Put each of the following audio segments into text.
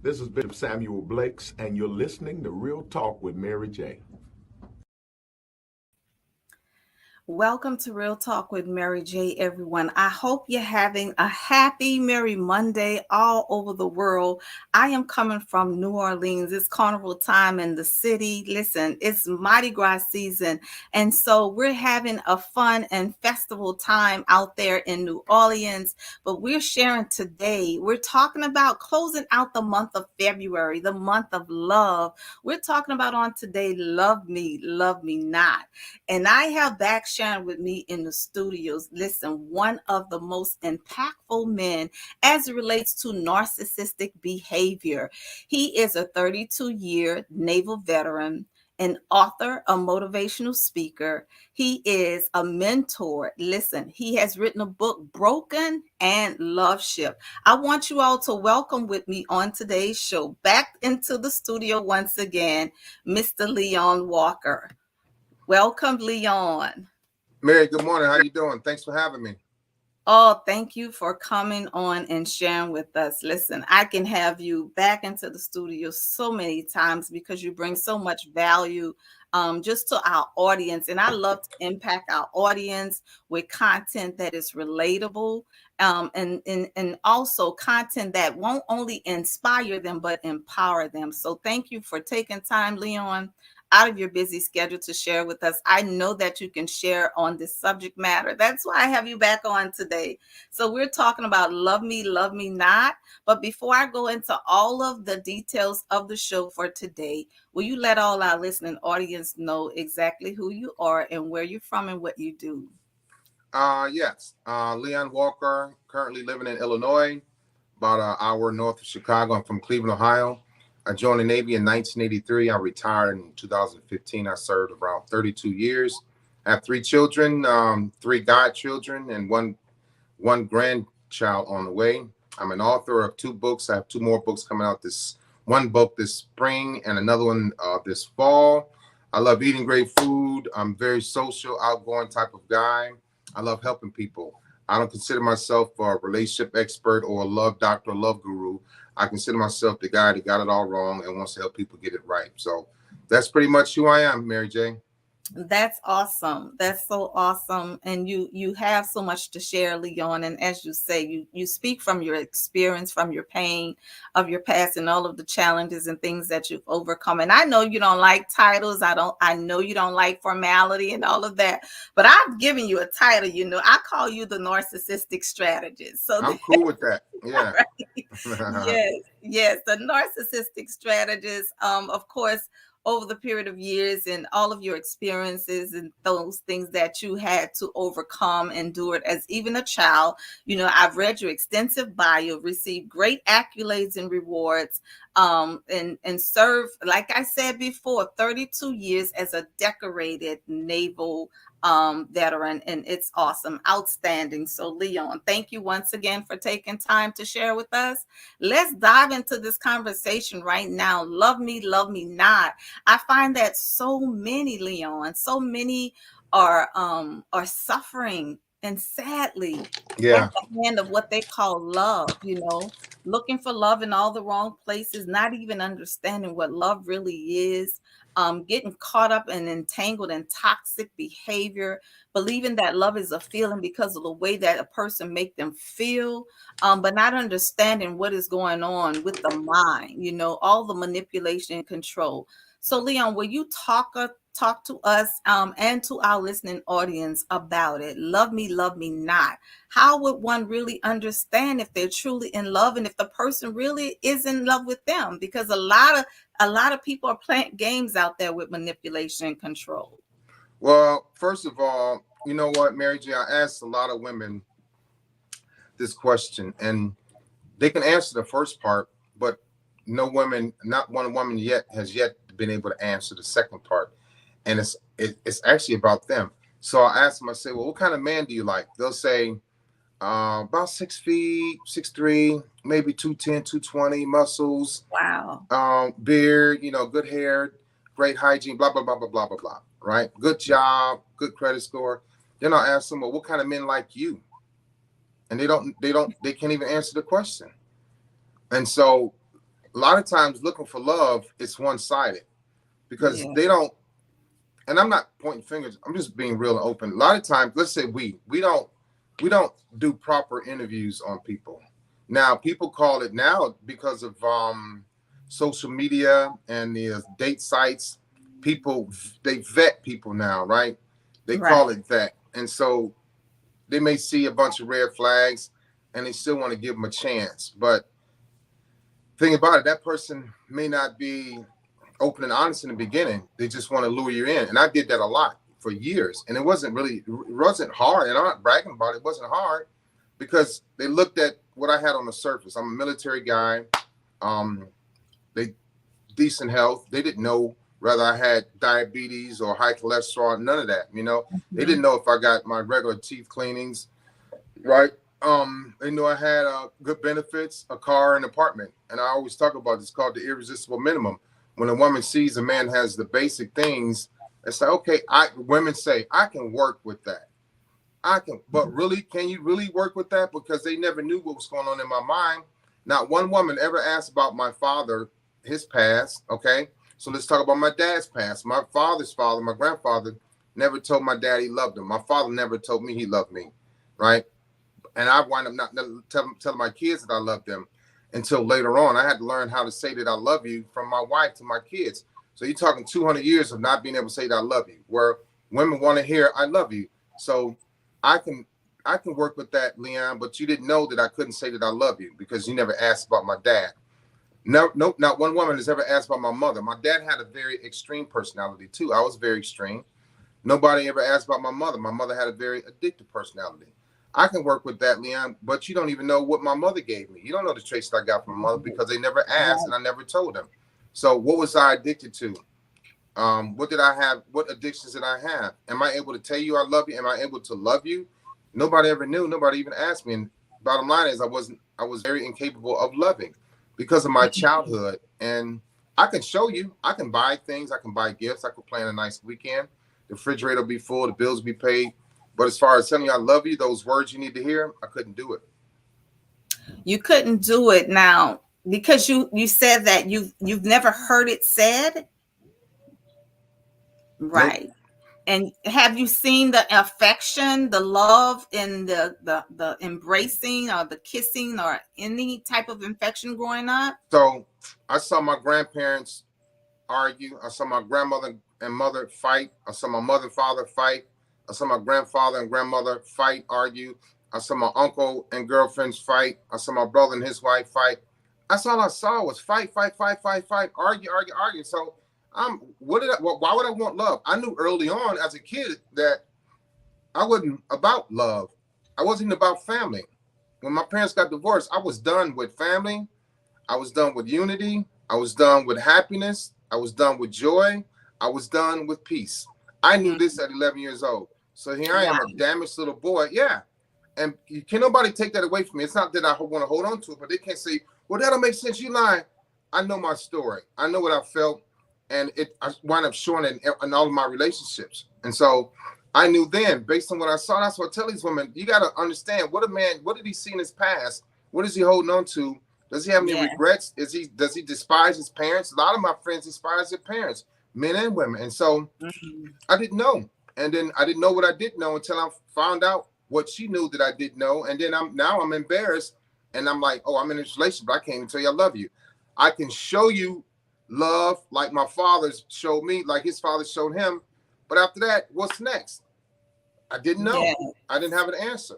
This is Bishop Samuel Blakes, and you're listening to Real Talk with Mary J. Welcome to Real Talk with Mary J, everyone. I hope you're having a happy, merry Monday all over the world. I am coming from New Orleans. It's carnival time in the city. Listen, it's Mardi Gras season. And so we're having a fun and festival time out there in New Orleans. But we're sharing today, we're talking about closing out the month of February, the month of love. We're talking about on today, love me not. And I have back sharing with me in the studios, listen, one of the most impactful men as it relates to narcissistic behavior. He is a 32-year Naval veteran, an author, a motivational speaker. He is a mentor. Listen, he has written a book, Broken and Loveship. I want you all to welcome with me on today's show, back into the studio once again, Mr. Leon Walker. Welcome, Leon. Mary, good morning. How you doing? Thanks for having me. Oh, thank you for coming on and sharing with us. Listen, I can have you back into the studio so many times because you bring so much value just to our audience. And I love to impact our audience with content that is relatable and also content that won't only inspire them, but empower them. So thank you for taking time, Leon, out of your busy schedule to share with us. I know that you can share on this subject matter. That's why I have you back on today. So we're talking about love me not. But before I go into all of the details of the show for today, will you let all our listening audience know exactly who you are and where you're from and what you do? Yes. Leon Walker, currently living in Illinois, about an hour north of Chicago. I'm from Cleveland, Ohio. I joined the Navy in 1983. I retired in 2015. I served around 32 years. I have 3 children, 3 godchildren, and one grandchild on the way. I'm an author of 2 books. I have 2 more books coming out one book this spring and another one this fall. I love eating great food. I'm very social, outgoing type of guy. I love helping people. I don't consider myself a relationship expert or a love doctor or love guru. I consider myself the guy that got it all wrong and wants to help people get it right. So that's pretty much who I am, Mary J. That's awesome. That's so awesome. And you have so much to share, Leon. And as you say, you speak from your experience, from your pain of your past and all of the challenges and things that you've overcome. And I know you don't like titles. I know you don't like formality and all of that. But I've given you a title, I call you the narcissistic strategist. So I'm cool with that. Yeah. Right. Yes, the narcissistic strategist. Of course, over the period of years and all of your experiences and those things that you had to overcome, endured as even a child. I've read your extensive bio, received great accolades and rewards, and served, like I said before, 32 years as a decorated naval veteran, and it's awesome, outstanding. So Leon, thank you once again for taking time to share with us. Let's dive into this conversation right now. Love me not. I find that so many, Leon, so many are suffering and sadly at Yeah. the end of what they call love, looking for love in all the wrong places, not even understanding what love really is, getting caught up and entangled in toxic behavior, believing that love is a feeling because of the way that a person make them feel, but not understanding what is going on with the mind, all the manipulation and control. So Leon, will you talk to us and to our listening audience about it? Love me not. How would one really understand if they're truly in love and if the person really is in love with them? Because a lot of people are playing games out there with manipulation and control. Well, first of all, you know what, Mary J, I asked a lot of women this question, and they can answer the first part, but not one woman has yet been able to answer the second part. And it's actually about them. So I asked them, I say, well, what kind of man do you like? They'll say, about 6 feet, 6'3", maybe 210, 220, muscles, Wow. beard, good hair, great hygiene, blah, blah, blah, blah, blah, blah, blah, right? Good job, good credit score. Then I'll ask them, well, what kind of men like you? And they can't even answer the question. And so a lot of times looking for love, it's one-sided because they don't, and I'm not pointing fingers, I'm just being real and open. A lot of times, let's say we don't do proper interviews on people. Now, people call it now because of social media and the date sites. People, they vet people now, right? They call it vet. And so they may see a bunch of red flags and they still want to give them a chance. But thing about it, that person may not be open and honest in the beginning. They just want to lure you in. And I did that a lot for years. And it wasn't hard. And I'm not bragging about it. It wasn't hard because they looked at what I had on the surface. I'm a military guy. They decent health. They didn't know whether I had diabetes or high cholesterol, none of that, you know. They didn't know if I got my regular teeth cleanings, right? They knew I had good benefits, a car, an apartment. And I always talk about this called the irresistible minimum. When a woman sees a man has the basic things, it's like, okay, women say, I can work with that. I can, but really, can you really work with that? Because they never knew what was going on in my mind. Not one woman ever asked about my father, his past, okay? So let's talk about my dad's past. My father's father, my grandfather, never told my dad he loved him. My father never told me he loved me, right? And I wind up not telling my kids that I loved them until later on. I had to learn how to say that I love you from my wife to my kids. So you're talking 200 years of not being able to say that I love you, where women want to hear I love you. So I can work with that, Leon, but you didn't know that I couldn't say that I love you because you never asked about my dad. No, not one woman has ever asked about my mother. My dad had a very extreme personality too. I was very extreme. Nobody ever asked about my mother. My mother had a very addictive personality. I can work with that, Leon, but you don't even know what my mother gave me. You don't know the traits that I got from my mother because they never asked and I never told them. So what was I addicted to? What did I have? What addictions did I have? Am I able to tell you I love you? Am I able to love you? Nobody ever knew. Nobody even asked me. And bottom line is I was very incapable of loving because of my childhood. And I can show you, I can buy things. I can buy gifts. I could plan a nice weekend. The refrigerator will be full. The bills will be paid. But as far as telling you I love you, those words you need to hear, I couldn't do it. You couldn't do it now because you said that you've never heard it said. Right. Nope. And have you seen the affection, the love, and the embracing or the kissing or any type of affection growing up? So I saw my grandparents argue. I saw my grandmother and mother fight. I saw my mother and father fight. I saw my grandfather and grandmother fight, argue. I saw my uncle and girlfriends fight. I saw my brother and his wife fight. That's all I saw was fight, argue. So why would I want love? I knew early on as a kid that I wasn't about love. I wasn't about family. When my parents got divorced, I was done with family. I was done with unity. I was done with happiness. I was done with joy. I was done with peace. I knew this at 11 years old. So here I am, a damaged little boy. Yeah. And can nobody take that away from me? It's not that I want to hold on to it, but they can't say, well, that'll make sense. You lying. I know my story. I know what I felt. And I wound up showing it in all of my relationships. And so I knew then, based on what I saw, that's what I tell these women, you got to understand what did he see in his past? What is he holding on to? Does he have any regrets? Does he despise his parents? A lot of my friends despise their parents, men and women. And so I didn't know. And then I didn't know what I didn't know until I found out what she knew that I didn't know. And then I'm embarrassed. And I'm like, oh, I'm in this relationship. I can't even tell you I love you. I can show you love like my father showed me, like his father showed him. But after that, what's next? I didn't know. I didn't have an answer.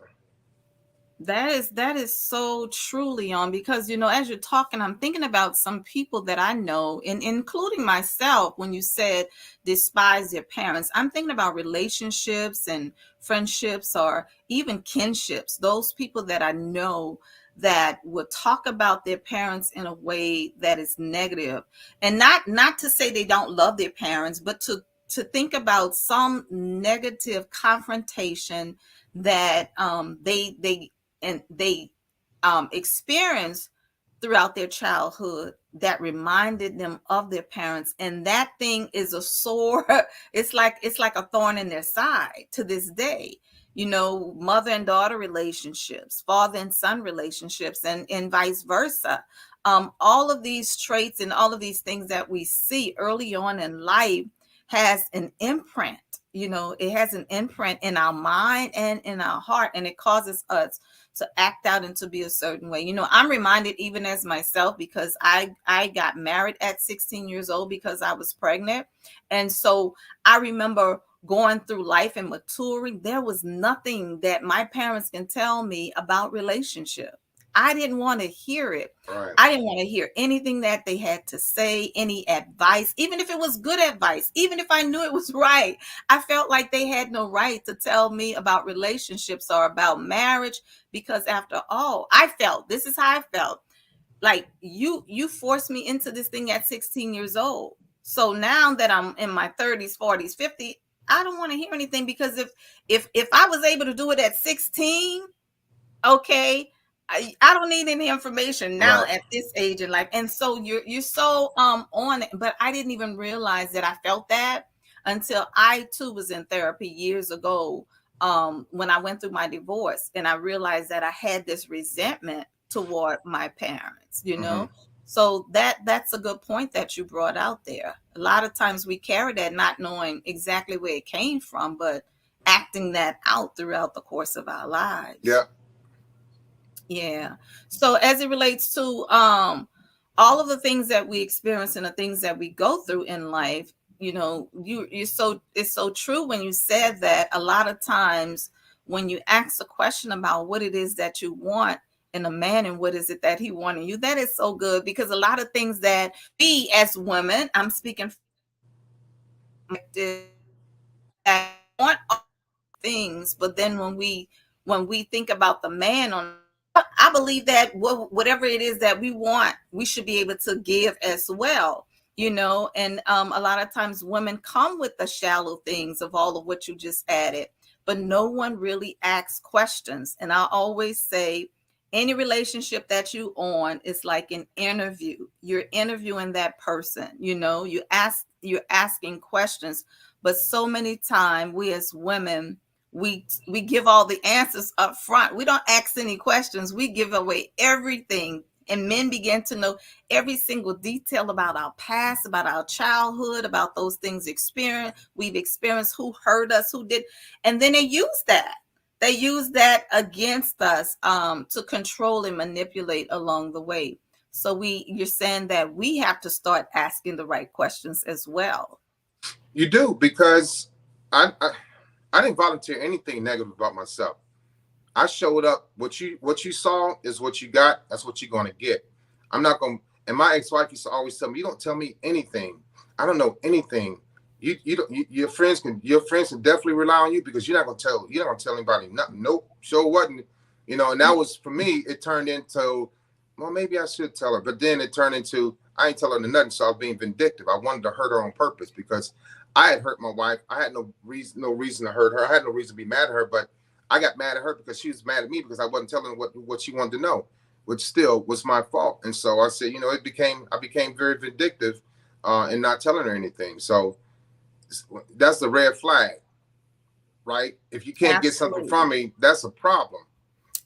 That is so true, Leon, because, as you're talking, I'm thinking about some people that I know, and including myself, when you said despise their parents, I'm thinking about relationships and friendships or even kinships, those people that I know that would talk about their parents in a way that is negative. And not to say they don't love their parents, but to think about some negative confrontation that they experienced throughout their childhood that reminded them of their parents, and that thing is a sore. It's like a thorn in their side to this day. Mother and daughter relationships, father and son relationships, and vice versa. all of these traits and all of these things that we see early on in life has an imprint. It has an imprint in our mind and in our heart, and it causes us to act out and to be a certain way. I'm reminded even as myself, because I got married at 16 years old because I was pregnant. And so I remember going through life and maturing. There was nothing that my parents can tell me about relationship. I didn't want to hear it. Right. I didn't want to hear anything that they had to say, any advice, even if it was good advice, even if I knew it was right. I felt like they had no right to tell me about relationships or about marriage, because after all, this is how I felt. Like you forced me into this thing at 16 years old. So now that I'm in my 30s, 40s, 50s, I don't want to hear anything, because if I was able to do it at 16, okay, I don't need any information now Right. at this age in life. And so you're so on it. But I didn't even realize that I felt that until I too was in therapy years ago, when I went through my divorce, and I realized that I had this resentment toward my parents, So that's a good point that you brought out there. A lot of times we carry that, not knowing exactly where it came from, but acting that out throughout the course of our lives. Yeah. Yeah. So as it relates to all of the things that we experience and the things that we go through in life, it's so true when you said that a lot of times when you ask a question about what it is that you want in a man and what is it that he wants in you, that is so good, because a lot of things that we as women, I'm speaking that want all things, but then when we think about the man I believe that whatever it is that we want, we should be able to give as well, and a lot of times women come with the shallow things of all of what you just added, but no one really asks questions. And I always say, any relationship that you on is like an interview. You're interviewing that person, you're asking questions, but so many times we as women, we give all the answers up front. We don't ask any questions. We give away everything. And men begin to know every single detail about our past, about our childhood, about those things we've experienced, who hurt us, who did. And then they use that. They use that against us to control and manipulate along the way. So you're saying that we have to start asking the right questions as well. You do, because I didn't volunteer anything negative about myself. I showed up. What you saw is what you got. That's what you're going to get. I'm not going to, and my ex-wife used to always tell me, you don't tell me anything. I don't know anything. Your friends can definitely rely on you, because you're not going to tell anybody nothing. Nope. Sure wasn't, and that was, for me, it turned into, well, maybe I should tell her. But then it turned into, I ain't telling her nothing. So I was being vindictive. I wanted to hurt her on purpose, because I had hurt my wife. I had no reason to hurt her. I had no reason to be mad at her, but I got mad at her because she was mad at me because I wasn't telling her what she wanted to know, which still was my fault. And so I said, I became very vindictive in not telling her anything. So that's the red flag, right? If you can't get something from me, that's a problem.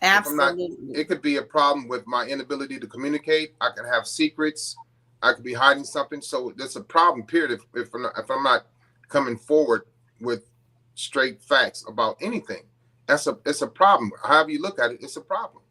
Absolutely. It could be a problem with my inability to communicate. I could have secrets. I could be hiding something. So there's a problem, period, if I'm not coming forward with straight facts about anything. It's a problem. However you look at it, it's a problem.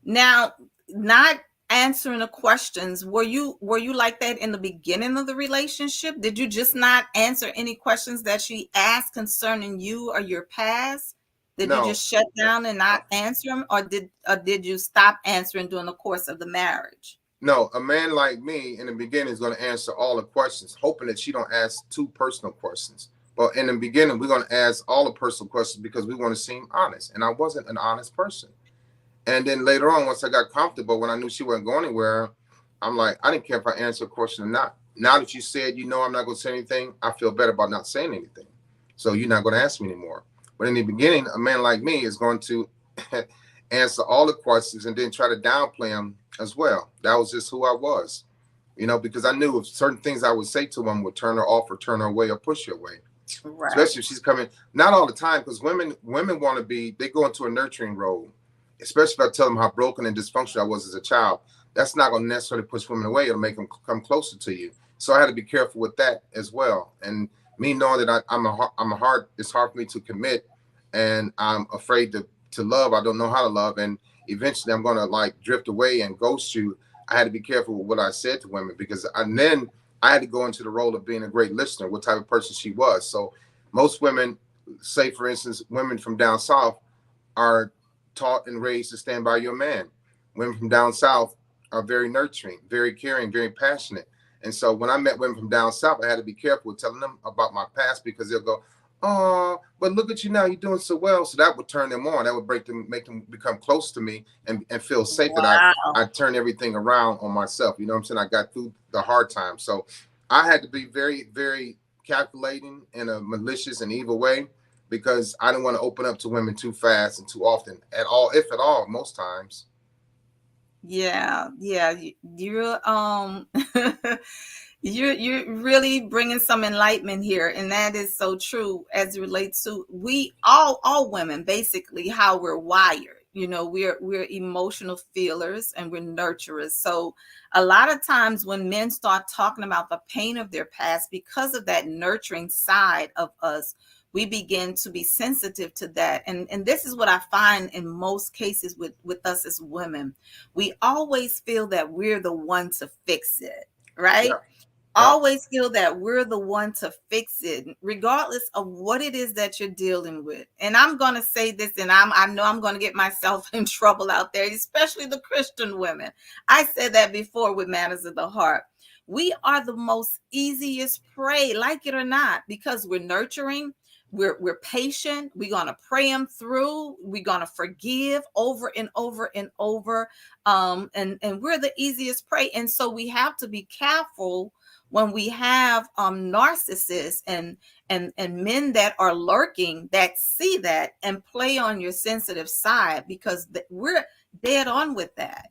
Now, not answering the questions, were you like that in the beginning of the relationship? Did you just not answer any questions that she asked concerning you or your past? Did you just shut down and not answer them, or did you stop answering during the course of the marriage? No, a man like me in the beginning is going to answer all the questions, hoping that she don't ask too personal questions. But in the beginning, we're going to ask all the personal questions because we want to seem honest. And I wasn't an honest person. And then later on, once I got comfortable, when I knew she wasn't going anywhere, I'm like, I didn't care if I answered a question or not. Now that you said, I'm not going to say anything, I feel better about not saying anything. So you're not going to ask me anymore. But in the beginning, a man like me is going to answer all the questions and then try to downplay them as well. That was just who I was, because I knew if certain things I would say to him would turn her off or turn her away or push her away. Right. Especially if she's coming, not all the time, because women want to they go into a nurturing role, especially if I tell them how broken and dysfunctional I was as a child. that's not going to necessarily push women away. It'll make them come closer to you. So I had to be careful with that as well. And me knowing that it's hard for me to commit, and I'm afraid to love. I don't know how to love, and eventually I'm going to like drift away and ghost you. I had to be careful with what I said to women, and then I had to go into the role of being a great listener, what type of person she was. So most women, say for instance, women from down south are taught and raised to stand by your man. Women from down south are very nurturing, very caring, very passionate. And so when I met women from down south, I had to be careful with telling them about my past, because they'll go, "Oh, but look at you now, you're doing so well." So that would turn them on. That would make them become close to me and feel safe that I turn everything around on myself. You know what I'm saying? I got through the hard times. So I had to be very, very calculating in a malicious and evil way, because I didn't want to open up to women too fast and too often at all, if at all, most times. Yeah, you're you're really bringing some enlightenment here, and that is so true as it relates to we all women, basically how we're wired. You know, we're emotional feelers and we're nurturers. So a lot of times when men start talking about the pain of their past, because of that nurturing side of us, we begin to be sensitive to that. And this is what I find in most cases with us as women. We always feel that we're the one to fix it, right? Yeah. Always feel that we're the one to fix it, regardless of what it is that you're dealing with. And I'm going to say this, and I know I'm going to get myself in trouble out there, especially the Christian women. I said that before with Matters of the Heart. We are the most easiest prey, like it or not, because we're nurturing. We're patient. We're going to pray them through. We're going to forgive over and over and over. And we're the easiest prey. And so we have to be careful when we have narcissists and men that are lurking, that see that and play on your sensitive side, because we're dead on with that.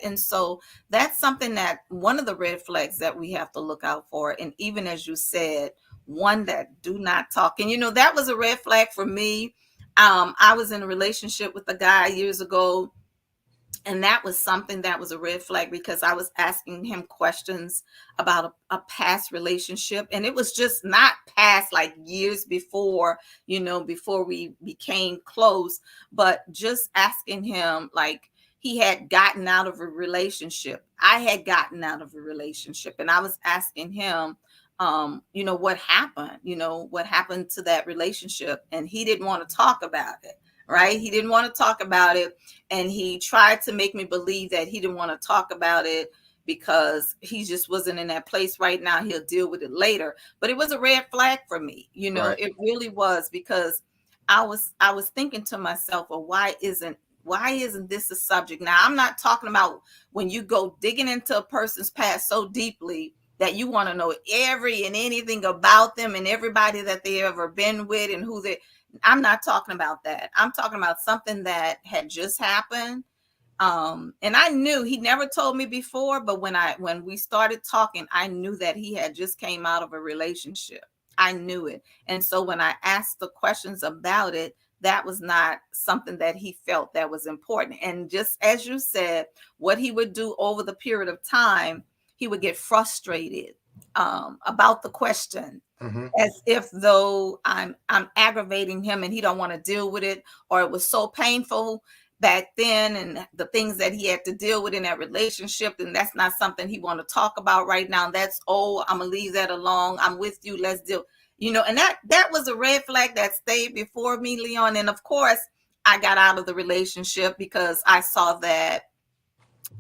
And so that's something that one of the red flags that we have to look out for. And even as you said, one that do not talk. And, you know, that was a red flag for me. I was in a relationship with a guy years ago, and that was something that was a red flag, because I was asking him questions about a past relationship. And it was just not past, like years before, you know, before we became close, but just asking him, like, he had gotten out of a relationship. I had gotten out of a relationship, and I was asking him, you know, what happened to that relationship. And he didn't want to talk about it. Right. He didn't want to talk about it. And he tried to make me believe that he didn't want to talk about it because he just wasn't in that place right now. He'll deal with it later. But it was a red flag for me. You know, right. It really was, because I was thinking to myself, well, why isn't this a subject? Now, I'm not talking about when you go digging into a person's past so deeply that you want to know every and anything about them and everybody that they ever been with and who they. I'm not talking about that. I'm talking about something that had just happened. And I knew, he never told me before, but when we started talking, I knew that he had just came out of a relationship. I knew it. And so when I asked the questions about it, that was not something that he felt that was important. And just as you said, what he would do over the period of time, he would get frustrated about the question. Mm-hmm. As if though I'm aggravating him and he don't want to deal with it, or it was so painful back then and the things that he had to deal with in that relationship, and that's not something he want to talk about right now. That's I'm gonna leave that alone. I'm with you. Let's deal. You know, and that was a red flag that stayed before me, Leon. And of course, I got out of the relationship because I saw that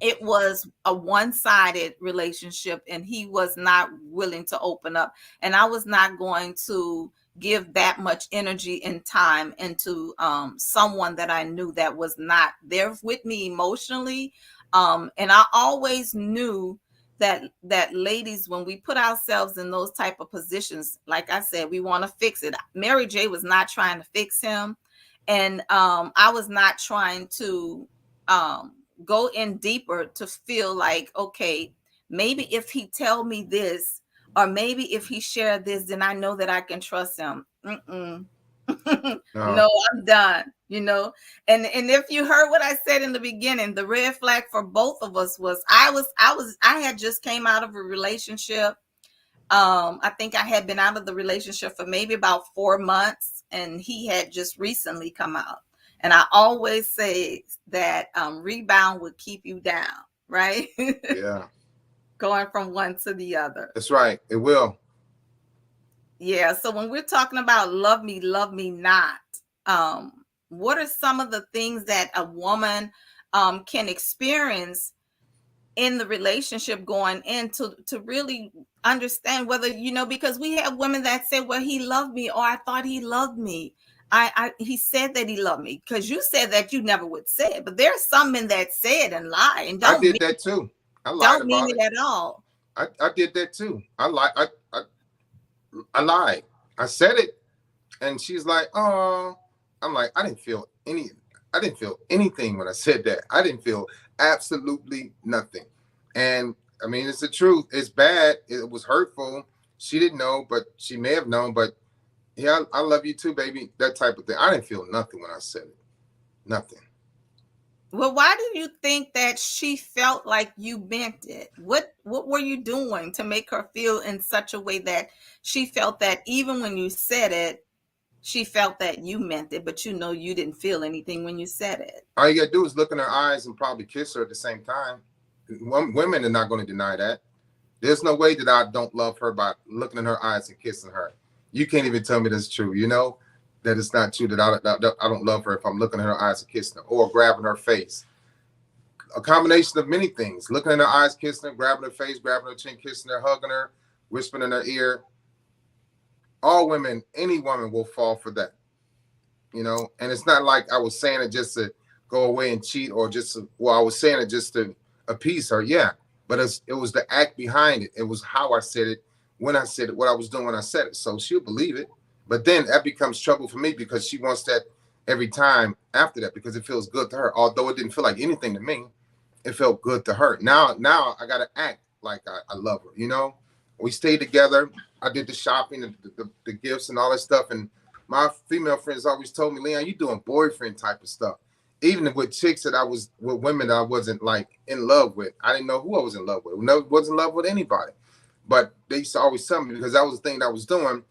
it was a one-sided relationship and he was not willing to open up. And I was not going to give that much energy and time into someone that I knew that was not there with me emotionally. And I always knew that ladies, when we put ourselves in those type of positions, like I said, we want to fix it. Mary J was not trying to fix him. And I was not trying to go in deeper to feel like, okay, maybe if he tell me this, or maybe if he share this, then I know that I can trust him. No, I'm done. And if you heard what I said in the beginning, the red flag for both of us was I had just came out of a relationship. I think I had been out of the relationship for maybe about 4 months, and he had just recently come out. And I always say that rebound would keep you down, right? Yeah. Going from one to the other. That's right. It will. Yeah. So when we're talking about love me not, what are some of the things that a woman can experience in the relationship going into to really understand whether, because we have women that say, well, he loved me, or I thought he loved me. He said that he loved me, because you said that you never would say it, but there are some men that say it and lie and I did that too. I lied don't mean about it at all. I did that too. I lied. I said it, and she's like, "Oh," I'm like, I didn't feel anything when I said that. I didn't feel absolutely nothing. And I mean, it's the truth. It's bad. It was hurtful. She didn't know, but she may have known. But yeah, I love you too, baby. That type of thing. I didn't feel nothing when I said it. Nothing. Well, why do you think that she felt like you meant it? What were you doing to make her feel in such a way that she felt that even when you said it, she felt that you meant it, but you didn't feel anything when you said it? All you gotta do is look in her eyes and probably kiss her at the same time. Women are not going to deny that. There's no way that I don't love her by looking in her eyes and kissing her. You can't even tell me that's true. That it's not true that I don't love her if I'm looking in her eyes and kissing her or grabbing her face. A combination of many things. Looking in her eyes, kissing her, grabbing her face, grabbing her chin, kissing her, hugging her, whispering in her ear. All women, any woman will fall for that. And it's not like I was saying it just to go away and cheat, or I was saying it just to appease her. Yeah. But it was the act behind it. It was how I said it, when I said it, what I was doing when I said it. So she'll believe it. But then that becomes trouble for me, because she wants that every time after that, because it feels good to her. Although it didn't feel like anything to me, it felt good to her. Now I got to act like I love her. We stayed together. I did the shopping, the gifts and all that stuff. And my female friends always told me, Leon, you doing boyfriend type of stuff. Even with chicks that I was with, women that I wasn't like in love with. I didn't know who I was in love with. I wasn't in love with anybody. But they used to always tell me, because that was the thing that I was doing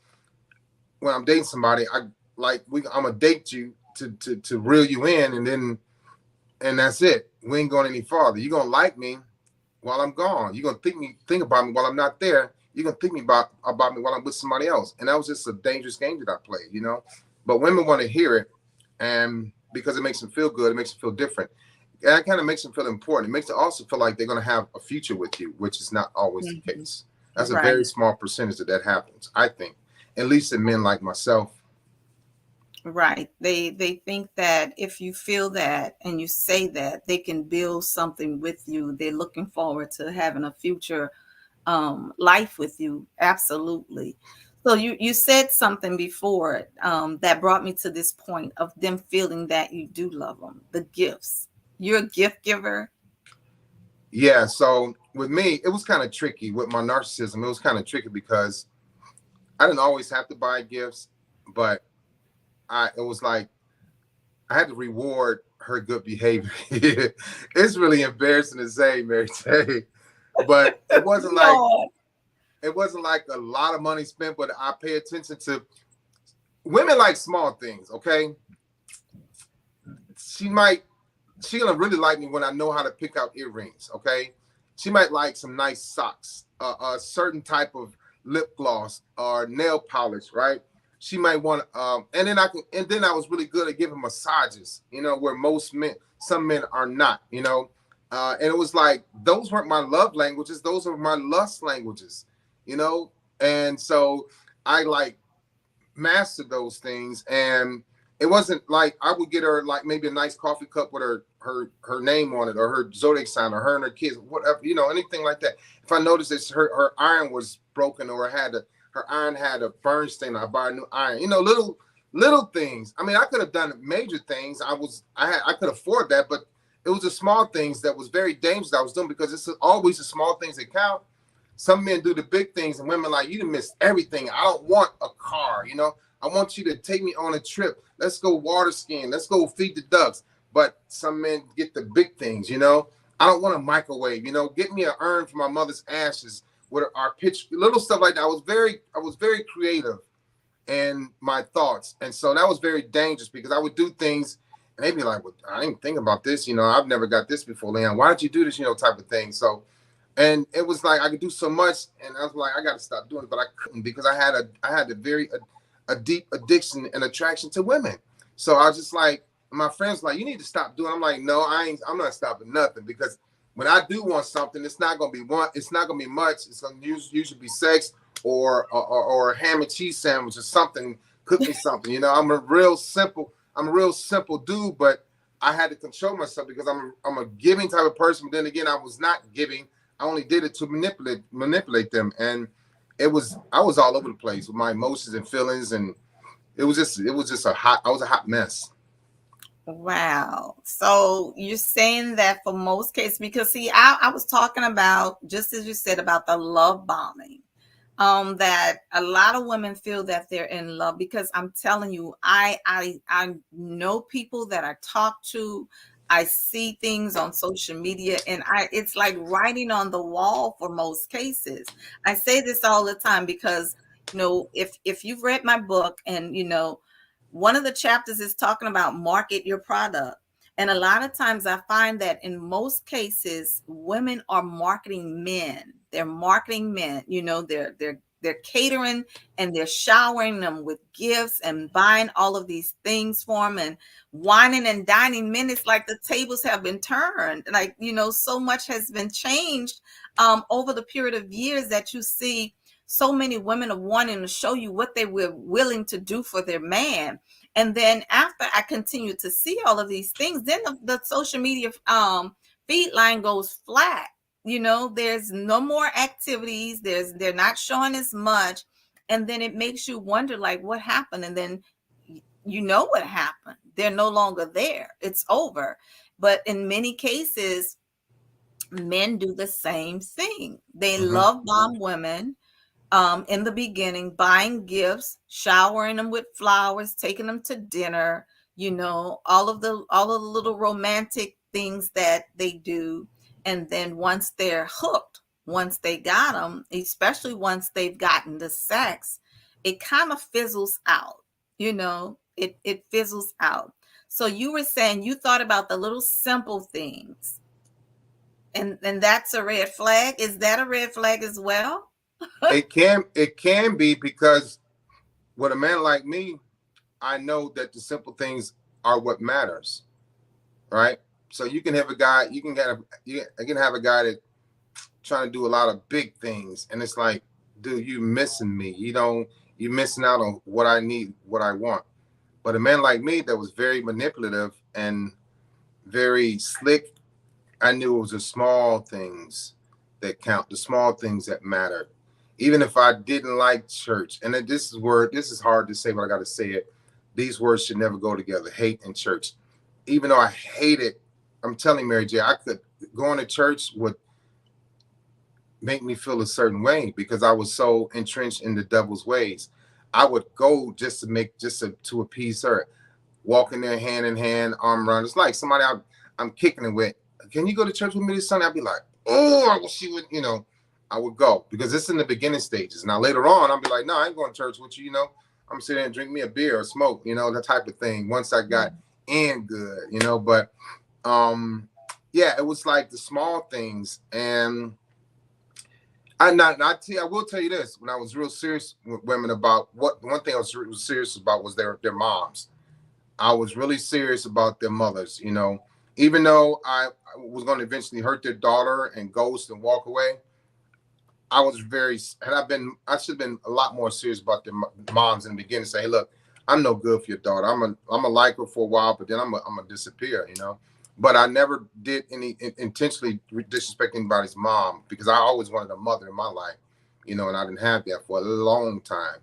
when I'm dating somebody. I'm gonna date you to reel you in, and that's it. We ain't going any farther. You're gonna like me while I'm gone. You're gonna think about me while I'm not there. You're gonna think about me while I'm with somebody else. And that was just a dangerous game that I played, But women want to hear it, and because it makes them feel good, it makes them feel different. And that kind of makes them feel important. It makes them also feel like they're gonna have a future with you, which is not always the case. That's a very small percentage that happens, I think. At least in men like myself. Right. They think that if you feel that and you say that, they can build something with you. They're looking forward to having a future life with you. Absolutely. So you said something before that brought me to this point of them feeling that you do love them. The gifts. You're a gift giver. Yeah. So with me, it was kind of tricky with my narcissism. It was kind of tricky because I didn't always have to buy gifts, but it was like I had to reward her good behavior. It's really embarrassing to say, Mary J, but it wasn't like a lot of money spent. But I pay attention to women like small things. Okay, she'll really like me when I know how to pick out earrings. Okay, she might like some nice socks, a certain type of lip gloss or nail polish, right? She might want, and then I was really good at giving massages, where some men are not, and it was like, those weren't my love languages. Those are my lust languages, and so I like mastered those things. And it wasn't like I would get her like maybe a nice coffee cup with her name on it, or her zodiac sign, or her and her kids, whatever, anything like that. If I noticed that her iron was broken, or her iron had a burn stain, I buy a new iron. Little things. I mean, I could have done major things. I could afford that, but it was the small things that was very dangerous that I was doing, because it's always the small things that count. Some men do the big things, and women like, you done missed everything. I don't want a car, I want you to take me on a trip. Let's go water skiing. Let's go feed the ducks. But some men get the big things, you know. I don't want a microwave, you know. Get me an urn for my mother's ashes with our pitch, little stuff like that. I was very creative in my thoughts. And so that was very dangerous because I would do things and they'd be like, well, I didn't think about this. You know, I've never got this before, Leon. Why did you do this, you know, type of thing. So, and it was like I could do so much, and I was like, I got to stop doing it, but I couldn't because I had a deep addiction and attraction to women. So I was just like, my friends like, you need to stop doing it. I'm like, no, I'm not stopping nothing because when I do want something, it's not gonna be much. It's gonna usually be sex or a ham and cheese sandwich or something. Cook me something. You know, I'm a real simple dude, but I had to control myself because I'm a giving type of person. But then again, I was not giving. I only did it to manipulate them, and I was all over the place with my emotions and feelings, and I was a hot mess. Wow. So you're saying that for most cases, because see, I was talking about, just as you said, about the love bombing. That a lot of women feel that they're in love because I'm telling you, I know people that I talk to. I see things on social media and it's like writing on the wall for most cases. I say this all the time because, you know, if you've read my book and, you know, one of the chapters is talking about market your product. And a lot of times I find that in most cases, women are marketing men. They're marketing men, you know, they're catering and they're showering them with gifts and buying all of these things for them and whining and dining men. It's like the tables have been turned. Like, you know, so much has been changed over the period of years that you see so many women are wanting to show you what they were willing to do for their man. And then after I continue to see all of these things, then the social media feed line goes flat. You know, there's no more activities. They're not showing as much. And then it makes you wonder, like, what happened? And then you know what happened. They're no longer there. It's over. But in many cases, men do the same thing. They love bomb women. In the beginning, buying gifts, showering them with flowers, taking them to dinner, you know, all of the little romantic things that they do. And then once they're hooked, once they got them, especially once they've gotten the sex, it kind of fizzles out, you know, it fizzles out. So you were saying you thought about the little simple things. And that's a red flag. Is that a red flag as well? It can be because with a man like me, I know that the simple things are what matters, right? So you can have a guy, you can have a guy that trying to do a lot of big things, and it's like, dude, you missing me. You're missing out on what I need, what I want. But a man like me that was very manipulative and very slick, I knew it was the small things that count, the small things that matter. Even if I didn't like church, and this is hard to say, but I got to say it. These words should never go together, hate and church. Even though I hate it, I'm telling Mary J, I could going to church would make me feel a certain way because I was so entrenched in the devil's ways. I would go just to appease her, walking there hand in hand, arm around. It's like somebody I'm kicking it with. Can you go to church with me this Sunday? I'd be like, oh, I wish she would, you know. I would go because it's in the beginning stages. Now later on, I'll be like, no, I ain't going to church with you. You know, I'm sitting there and drink me a beer or smoke. You know, that type of thing. Once I got in good, you know. But yeah, it was like the small things. And I will tell you this: when I was real serious with women about one thing I was real serious about was their moms. I was really serious about their mothers. You know, even though I was going to eventually hurt their daughter and ghost and walk away. I should have been a lot more serious about their moms in the beginning. Say, hey, look, I'm no good for your daughter. I'm a like her for a while, but then I'm gonna disappear, you know. But I never did any intentionally disrespect anybody's mom because I always wanted a mother in my life, you know, and I didn't have that for a long time.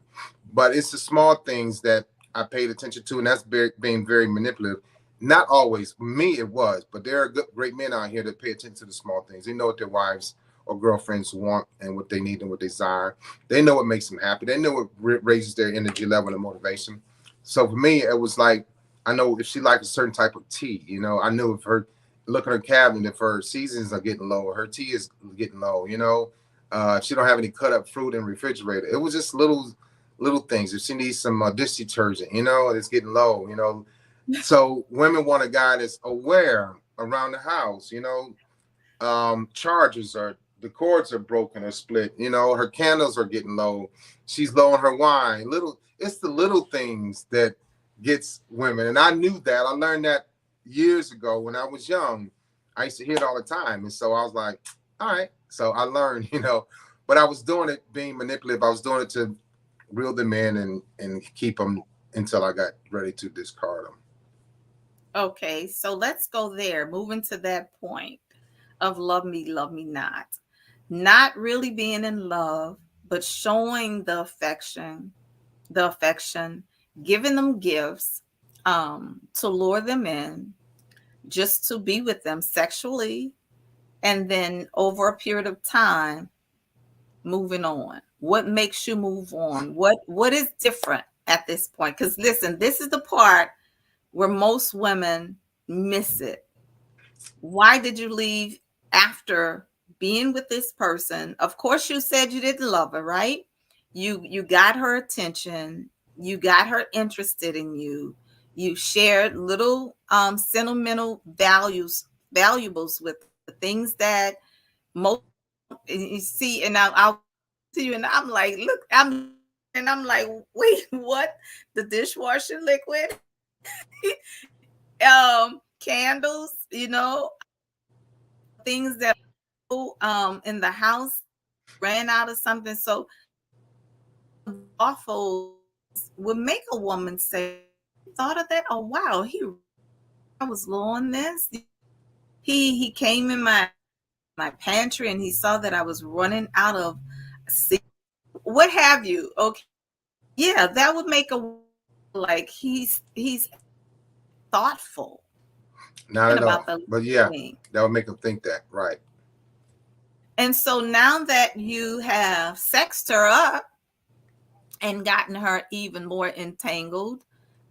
But it's the small things that I paid attention to, and that's being very manipulative. Not always. For me, it was, but there are great men out here that pay attention to the small things. They know what their wives or girlfriends want and what they need and what they desire. They know what makes them happy. They know what raises their energy level and motivation. So for me, it was like, I know if she liked a certain type of tea, you know, I knew if her, look at her cabinet, if her seasons are getting low, her tea is getting low, you know, if she don't have any cut up fruit in the refrigerator. It was just little things. If she needs some dish detergent, you know, it's getting low, you know. So women want a guy that's aware around the house, you know. Chargers are, the cords are broken or split, you know, her candles are getting low, she's low on her wine. It's the little things that gets women. And I knew that. I learned that years ago when I was young. I used to hear it all the time. And so I was like, all right. So I learned, you know, but I was doing it being manipulative. I was doing it to reel them in and keep them until I got ready to discard them. Okay, so let's go there. Moving to that point of love me not. Not really being in love, but showing the affection, giving them gifts to lure them in, just to be with them sexually, and then over a period of time, moving on. What makes you move on? What is different at this point? Because listen, this is the part where most women miss it. Why did you leave after being with this person? Of course, you said you didn't love her, right? You got her attention. You got her interested in you. You shared little sentimental valuables with the things that most you see. And I'll to you, and I'm like, look, I'm like, wait, what? The dishwasher liquid, candles, you know, things that in the house ran out of something. So awful would make a woman say, thought of that? Oh wow, I was low on this. He came in my pantry and he saw that I was running out of what have you. Okay. Yeah, that would make a like he's thoughtful. Not at About all. the But yeah, thing. that would make them think that. Right. And so now that you have sexed her up and gotten her even more entangled,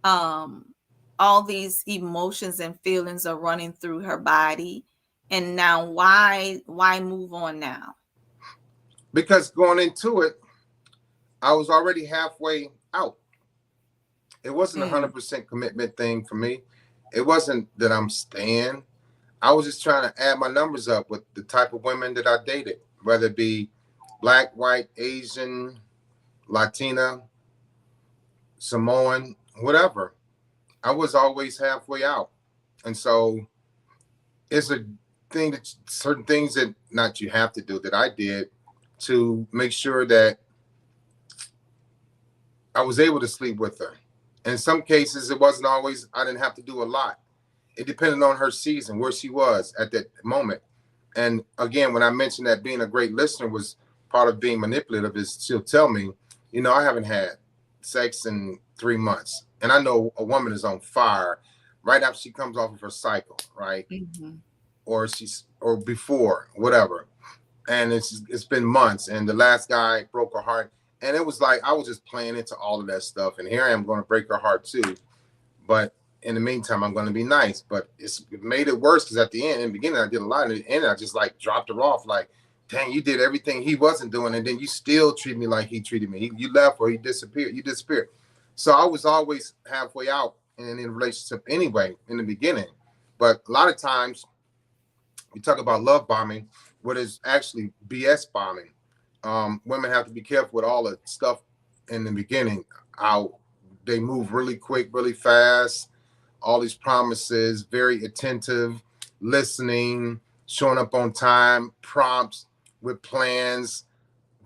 all these emotions and feelings are running through her body. And now why move on now? Because going into it, I was already halfway out. It wasn't a 100% commitment thing for me. It wasn't that I'm staying. I was just trying to add my numbers up with the type of women that I dated, whether it be black, white, Asian, Latina, Samoan, whatever. I was always halfway out. And so it's a thing that certain things that not you have to do that I did to make sure that I was able to sleep with her. In some cases, it wasn't always, I didn't have to do a lot. It depended on her season, where she was at that moment. And again, when I mentioned that being a great listener was part of being manipulative, is she'll tell me, you know, I haven't had sex in 3 months. And I know a woman is on fire right after she comes off of her cycle, right? Mm-hmm. Or before, whatever. And it's been months. And the last guy broke her heart. And it was like I was just playing into all of that stuff. And here I am going to break her heart too. But in the meantime, I'm going to be nice. But it made it worse because at the end, in the beginning, I did a lot. And in the end, I just like dropped her off. Like, dang, you did everything he wasn't doing. And then you still treat me like he treated me. You left or he disappeared. You disappeared. So I was always halfway out in a relationship anyway in the beginning. But a lot of times we talk about love bombing, what is actually BS bombing. Women have to be careful with all the stuff in the beginning. How they move really quick, really fast, all these promises, very attentive, listening, showing up on time, prompts with plans,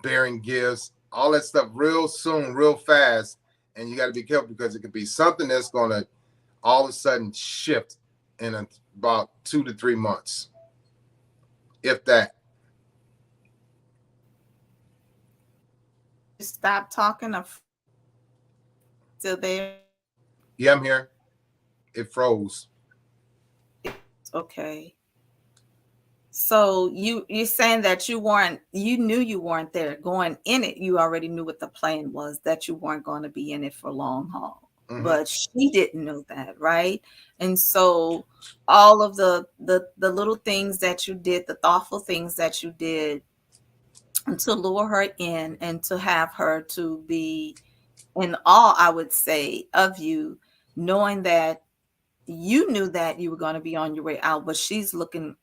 bearing gifts, all that stuff real soon, real fast. And you got to be careful because it could be something that's going to all of a sudden shift in about 2 to 3 months, if that. Stop talking of still there. Yeah, I'm here. It froze. Okay. So you're saying that you knew you weren't there going in it. You already knew what the plan was, that you weren't going to be in it for long haul. Mm-hmm. But she didn't know that, right? And so all of the little things that you did, the thoughtful things that you did to lure her in and to have her to be in awe, I would say, of you, knowing that you knew that you were going to be on your way out, but she's looking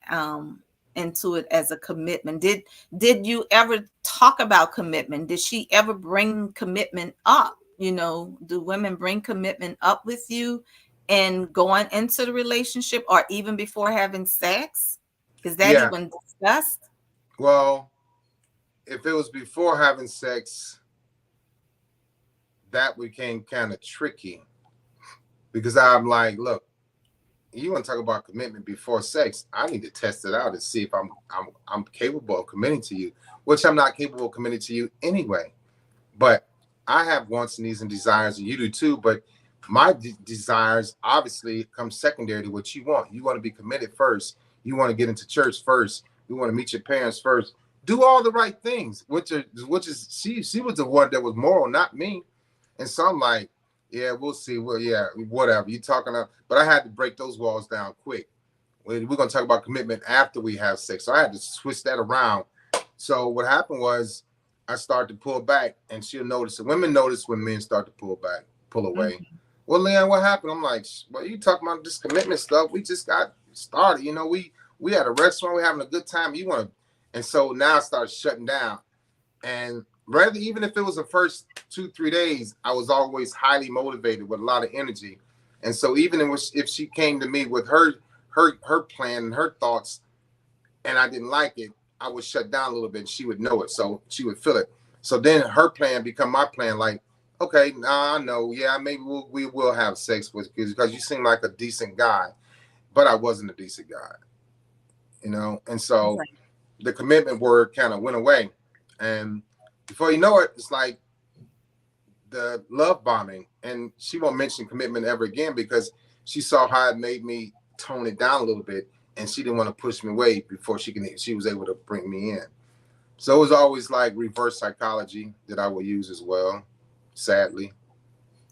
into it as a commitment. Did you ever talk about commitment? Did she ever bring commitment up? Do women bring commitment up with you and going into the relationship, or even before having sex? Is that Yeah. even discussed? Well, if it was before having sex, that became kind of tricky because I'm like, look, you want to talk about commitment before sex? I need to test it out and see if I'm capable of committing to you, which I'm not capable of committing to you anyway. But I have wants, needs, and desires, and you do too. But my desires obviously come secondary to what you want. You want to be committed first. You want to get into church first. You want to meet your parents first. Do all the right things, which is she was the one that was moral, not me. And so I'm like, yeah, we'll see. Well, yeah, whatever. You talking about, but I had to break those walls down quick. We're gonna talk about commitment after we have sex. So I had to switch that around. So what happened was I started to pull back, and she'll notice it. Women notice when men start to pull back, pull away. Mm-hmm. Well, Leon, what happened? I'm like, well, you talking about this commitment stuff? We just got started. We had a restaurant, we're having a good time. You want to, and so now I started shutting down. And rather, even if it was the first 2-3 days, I was always highly motivated with a lot of energy. And so even if she came to me with her plan and her thoughts, and I didn't like it, I would shut down a little bit. And she would know it, so she would feel it. So then her plan become my plan. Like, okay, nah, I know, yeah, maybe we will have sex with because you seem like a decent guy, but I wasn't a decent guy, And so Right. the commitment word kind of went away. And before you know it, it's like the love bombing. And she won't mention commitment ever again because she saw how it made me tone it down a little bit. And she didn't want to push me away before she was able to bring me in. So it was always like reverse psychology that I would use as well, sadly.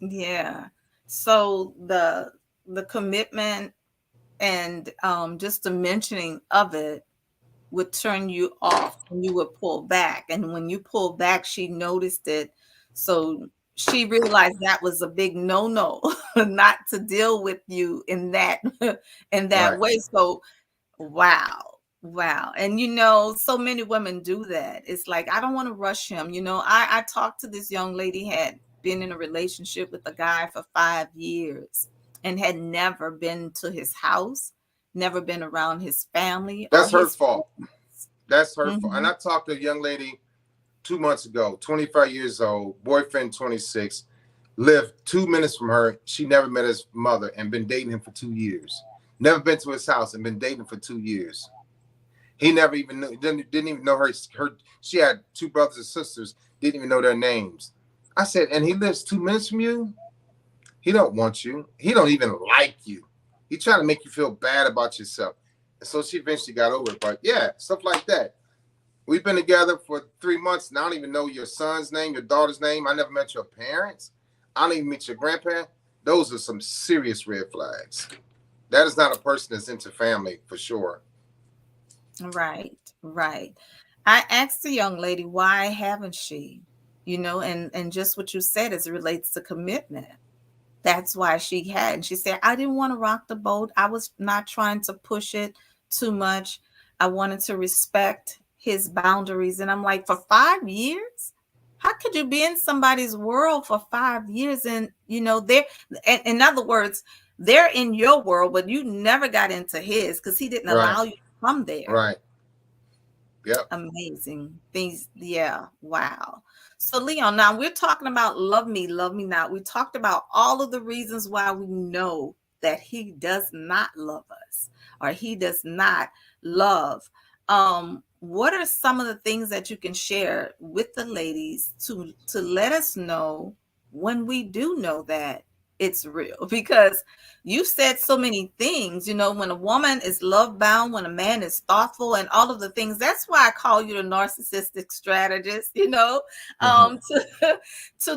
Yeah. So the commitment and just the mentioning of it would turn you off and you would pull back. And when you pull back, she noticed it. So she realized that was a big no-no, not to deal with you in that in that Right. way. So wow. Wow. And so many women do that. It's like, I don't want to rush him. I talked to this young lady, had been in a relationship with a guy for 5 years and had never been to his house, never been around his family or That's her his fault. friends. That's her fault. And Mhm. I talked to a young lady 2 months ago, 25 years old, boyfriend 26, lived 2 minutes from her. She never met his mother and been dating him for 2 years. Never been to his house and been dating for 2 years. He never even knew, didn't even know her. She had two brothers and sisters, didn't even know their names. I said, and he lives 2 minutes from you? He don't want you. He don't even like you. He trying to make you feel bad about yourself. And so she eventually got over it. But yeah, stuff like that. We've been together for 3 months. And I don't even know your son's name, your daughter's name. I never met your parents. I don't even meet your grandparents. Those are some serious red flags. That is not a person that's into family for sure. Right, right. I asked the young lady, why haven't she? And just what you said as it relates to commitment. That's why she had. And she said, I didn't want to rock the boat. I was not trying to push it too much. I wanted to respect his boundaries. And I'm like, for 5 years? How could you be in somebody's world for 5 years? And, they're, in other words, they're in your world, but you never got into his because he didn't Right. allow you to come there. Right. Yep. Amazing things. Yeah. Wow. So, Leon, now we're talking about love me not. We talked about all of the reasons why we know that he does not love us or he does not love. What are some of the things that you can share with the ladies to let us know when we do know that it's real, because you said so many things. When a woman is love bound, when a man is thoughtful, and all of the things. That's why I call you the narcissistic strategist. To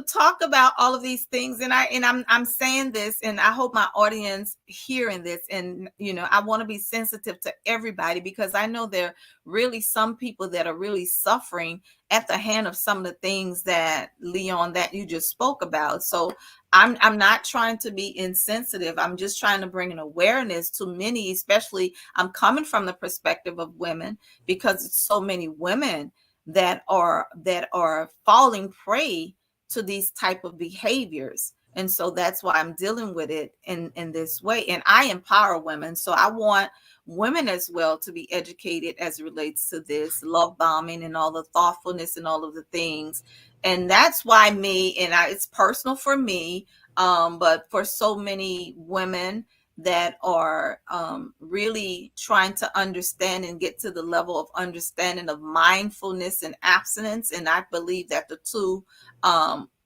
talk about all of these things. And I'm saying this, and I hope my audience hearing this. And I want to be sensitive to everybody, because I know there are really some people that are really suffering at the hand of some of the things that, Leon, that you just spoke about. So I'm not trying to be insensitive. I'm just trying to bring an awareness to many, especially I'm coming from the perspective of women, because it's so many women that are falling prey to these type of behaviors. And so that's why I'm dealing with it in this way. And I empower women. So I want women as well to be educated as it relates to this love bombing and all the thoughtfulness and all of the things. And that's why it's personal for me, but for so many women that are really trying to understand and get to the level of understanding of mindfulness and abstinence. And I believe that the two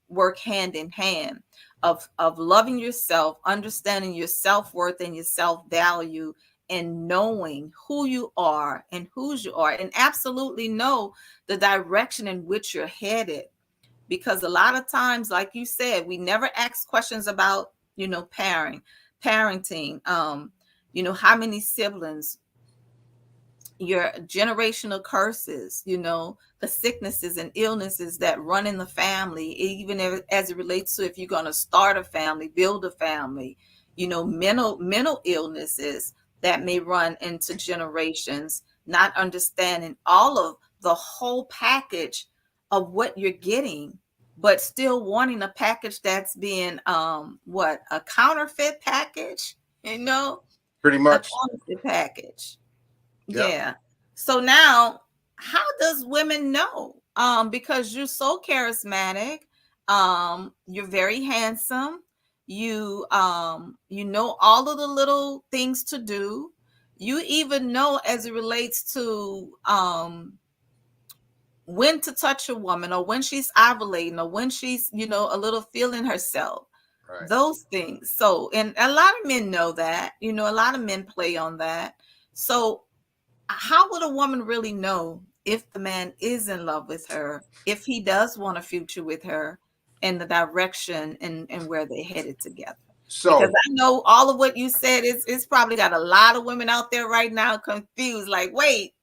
work hand in hand, of loving yourself, understanding your self-worth and your self-value, and knowing who you are and whose you are, and absolutely know the direction in which you're headed. Because a lot of times, like you said, we never ask questions about, parenting, how many siblings, your generational curses, the sicknesses and illnesses that run in the family, even as it relates to if you're going to start a family, build a family, mental illnesses that may run into generations, not understanding all of the whole package of what you're getting, but still wanting a package that's being a counterfeit package, Pretty a much. counterfeit package. Yeah. Yeah. So now, how does women know? Because you're so charismatic, you're very handsome, you know all of the little things to do. You even know as it relates to when to touch a woman, or when she's ovulating, or when she's, a little feeling herself. Right. Those things. So, and a lot of men know that, a lot of men play on that. So how would a woman really know if the man is in love with her, if he does want a future with her, and the direction and where they're headed together? So, because I know all of what you said is probably got a lot of women out there right now confused, like, wait,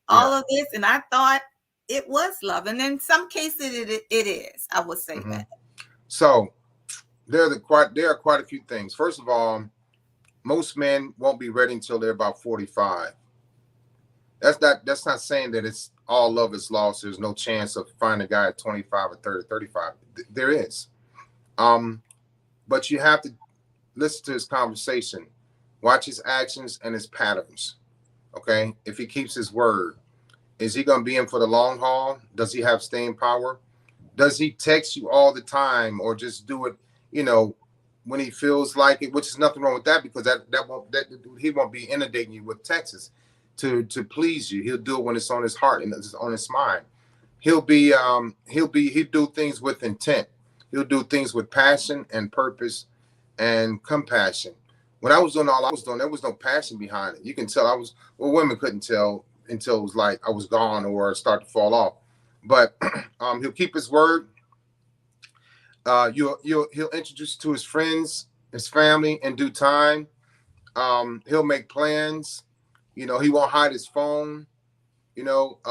all of this, and I thought it was love, and in some cases it is. I would say that. So there are quite a few things. First of all, most men won't be ready until they're about 45. That's not saying that it's all love is lost. There's no chance of finding a guy at 25 or 30, 35. There is. But you have to listen to his conversation, watch his actions and his patterns. Okay. If he keeps his word, is he going to be in for the long haul? Does he have staying power? Does he text you all the time, or just do it, when he feels like it, which is nothing wrong with that, because he won't be inundating you with texts to please you. He'll do it when it's on his heart and it's on his mind. He'll do things with intent. He'll do things with passion and purpose and compassion. When I was doing all I was doing, there was no passion behind it. You can tell women couldn't tell until it was like I was gone or start to fall off. But he'll keep his word. He'll introduce you to his friends, his family in due time. He'll make plans. He won't hide his phone. You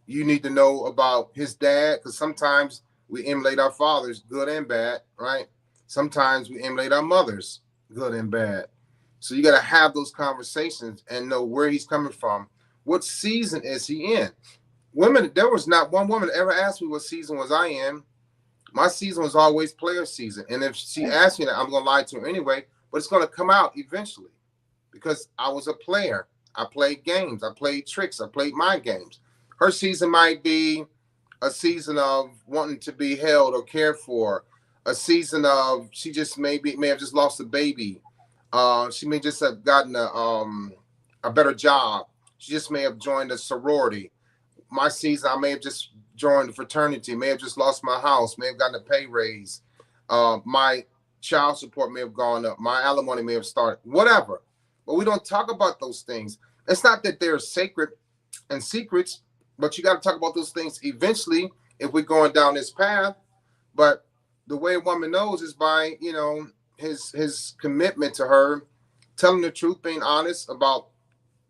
need to know about his dad, because sometimes we emulate our fathers, good and bad, right? Sometimes we emulate our mothers, good and bad. So you got to have those conversations and know where he's coming from. What season is he in? There was not one woman that ever asked me what season was I in. My season was always player season. And if she asked me that, I'm going to lie to her anyway, but it's going to come out eventually, because I was a player. I played games. I played tricks. I played mind games. Her season might be a season of wanting to be held or cared for. A season of she just may have just lost a baby. She may just have gotten a better job. She just may have joined a sorority. My season, I may have just joined a fraternity. May have just lost my house. May have gotten a pay raise. My child support may have gone up, my alimony may have started, whatever. But we don't talk about those things. It's not that they're sacred and secrets, but you got to talk about those things eventually if we're going down this path. But the way a woman knows is by, his commitment to her, telling the truth, being honest about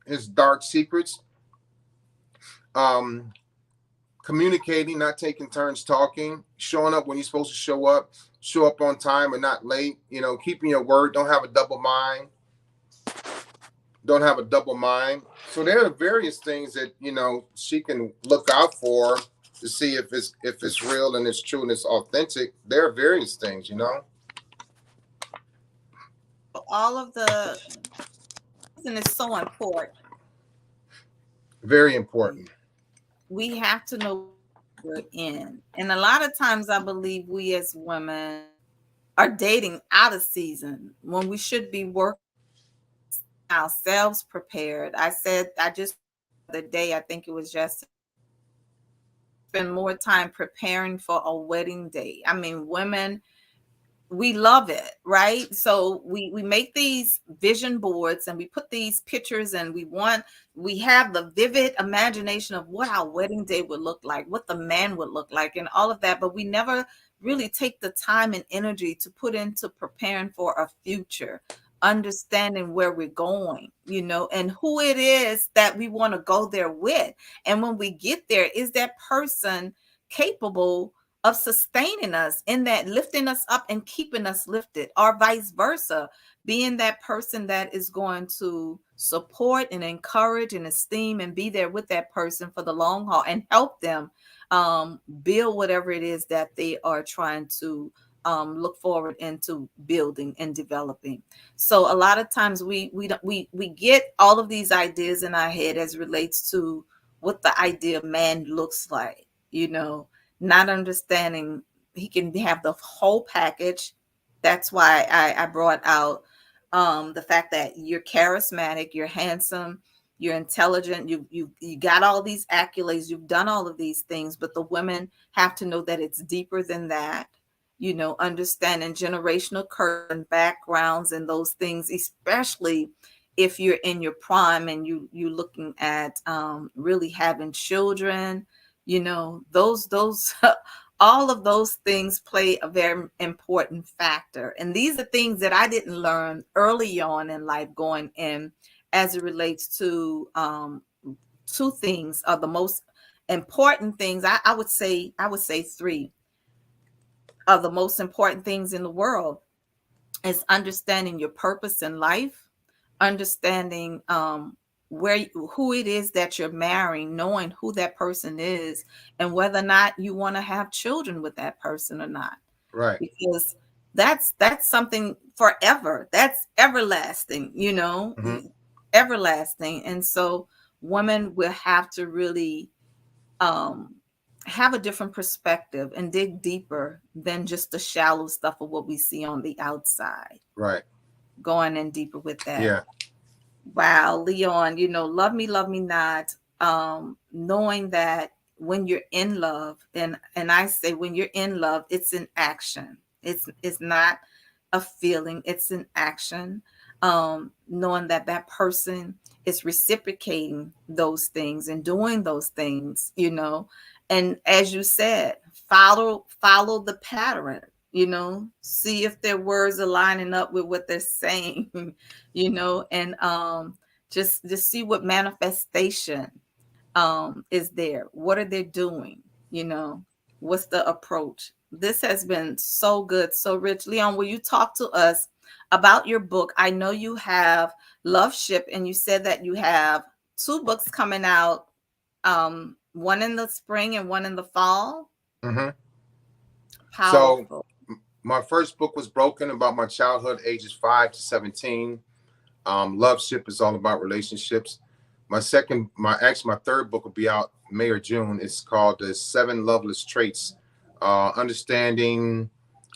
his dark secrets, communicating, not taking turns talking, showing up when you're supposed to show up on time and not late, keeping your word, don't have a double mind. So there are various things that, she can look out for to see if it's real and it's true and it's authentic. There are various things, All of the, and it's so important. Very important. We have to know what we're in. And a lot of times I believe we as women are dating out of season when we should be working ourselves prepared. I just the day, I think it was just spend more time preparing for a wedding day. I mean, women, we love it, right? So we make these vision boards and we put these pictures and we have the vivid imagination of what our wedding day would look like, what the man would look like and all of that. But we never really take the time and energy to put into preparing for a future, understanding where we're going, and who it is that we want to go there with. And when we get there, is that person capable of sustaining us in that, lifting us up and keeping us lifted, or vice versa, being that person that is going to support and encourage and esteem and be there with that person for the long haul and help them build whatever it is that they are trying to look forward into building and developing. So a lot of times we get all of these ideas in our head as relates to what the ideal man looks like, not understanding he can have the whole package. That's why I brought out the fact that you're charismatic, you're handsome, you're intelligent, you got all these accolades, you've done all of these things, but the women have to know that it's deeper than that. Understanding generational curse and backgrounds and those things, especially if you're in your prime and you're looking at really having children, those all of those things play a very important factor. And these are things that I didn't learn early on in life going in as it relates to two things are the most important things. I would say three of the most important things in the world is understanding your purpose in life, understanding who it is that you're marrying, knowing who that person is, and whether or not you want to have children with that person or not. Right. Because that's something forever. That's everlasting, Mm-hmm. Everlasting. And so women will have to really have a different perspective and dig deeper than just the shallow stuff of what we see on the outside. Right. Going in deeper with that. Yeah. Wow, Leon, love me not. Knowing that when you're in love, and I say when you're in love, it's an action. It's not a feeling, it's an action. Knowing that person is reciprocating those things and doing those things, and as you said, follow the pattern, see if their words are lining up with what they're saying, and just see what manifestation is there. What are they doing? What's the approach? This has been so good, so rich. Leon, will you talk to us about your book? I know you have Loveship, and you said that you have 2 books coming out, one in the spring and one in the fall. Mm-hmm. Powerful. So my first book was Broken, about my childhood, ages 5 to 17. Loveship is all about relationships. My third book will be out May or June. It's called The 7 Loveless Traits, Understanding,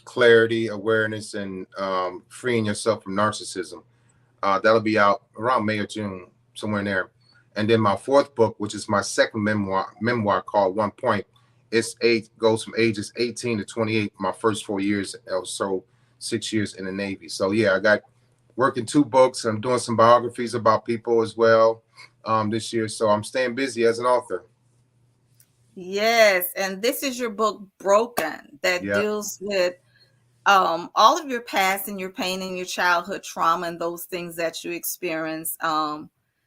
Clarity, Awareness, and Freeing Yourself from Narcissism. That'll be out around May or June, somewhere in there. And then my 4th book, which is my second memoir called 1 Point, goes from ages 18 to 28, my first 4 years or so, 6 years in the Navy. So yeah, I got working 2 books. I'm doing some biographies about people as well this year. So I'm staying busy as an author. Yes, and this is your book, Broken, that Yeah. deals with all of your past and your pain and your childhood trauma and those things that you experienced.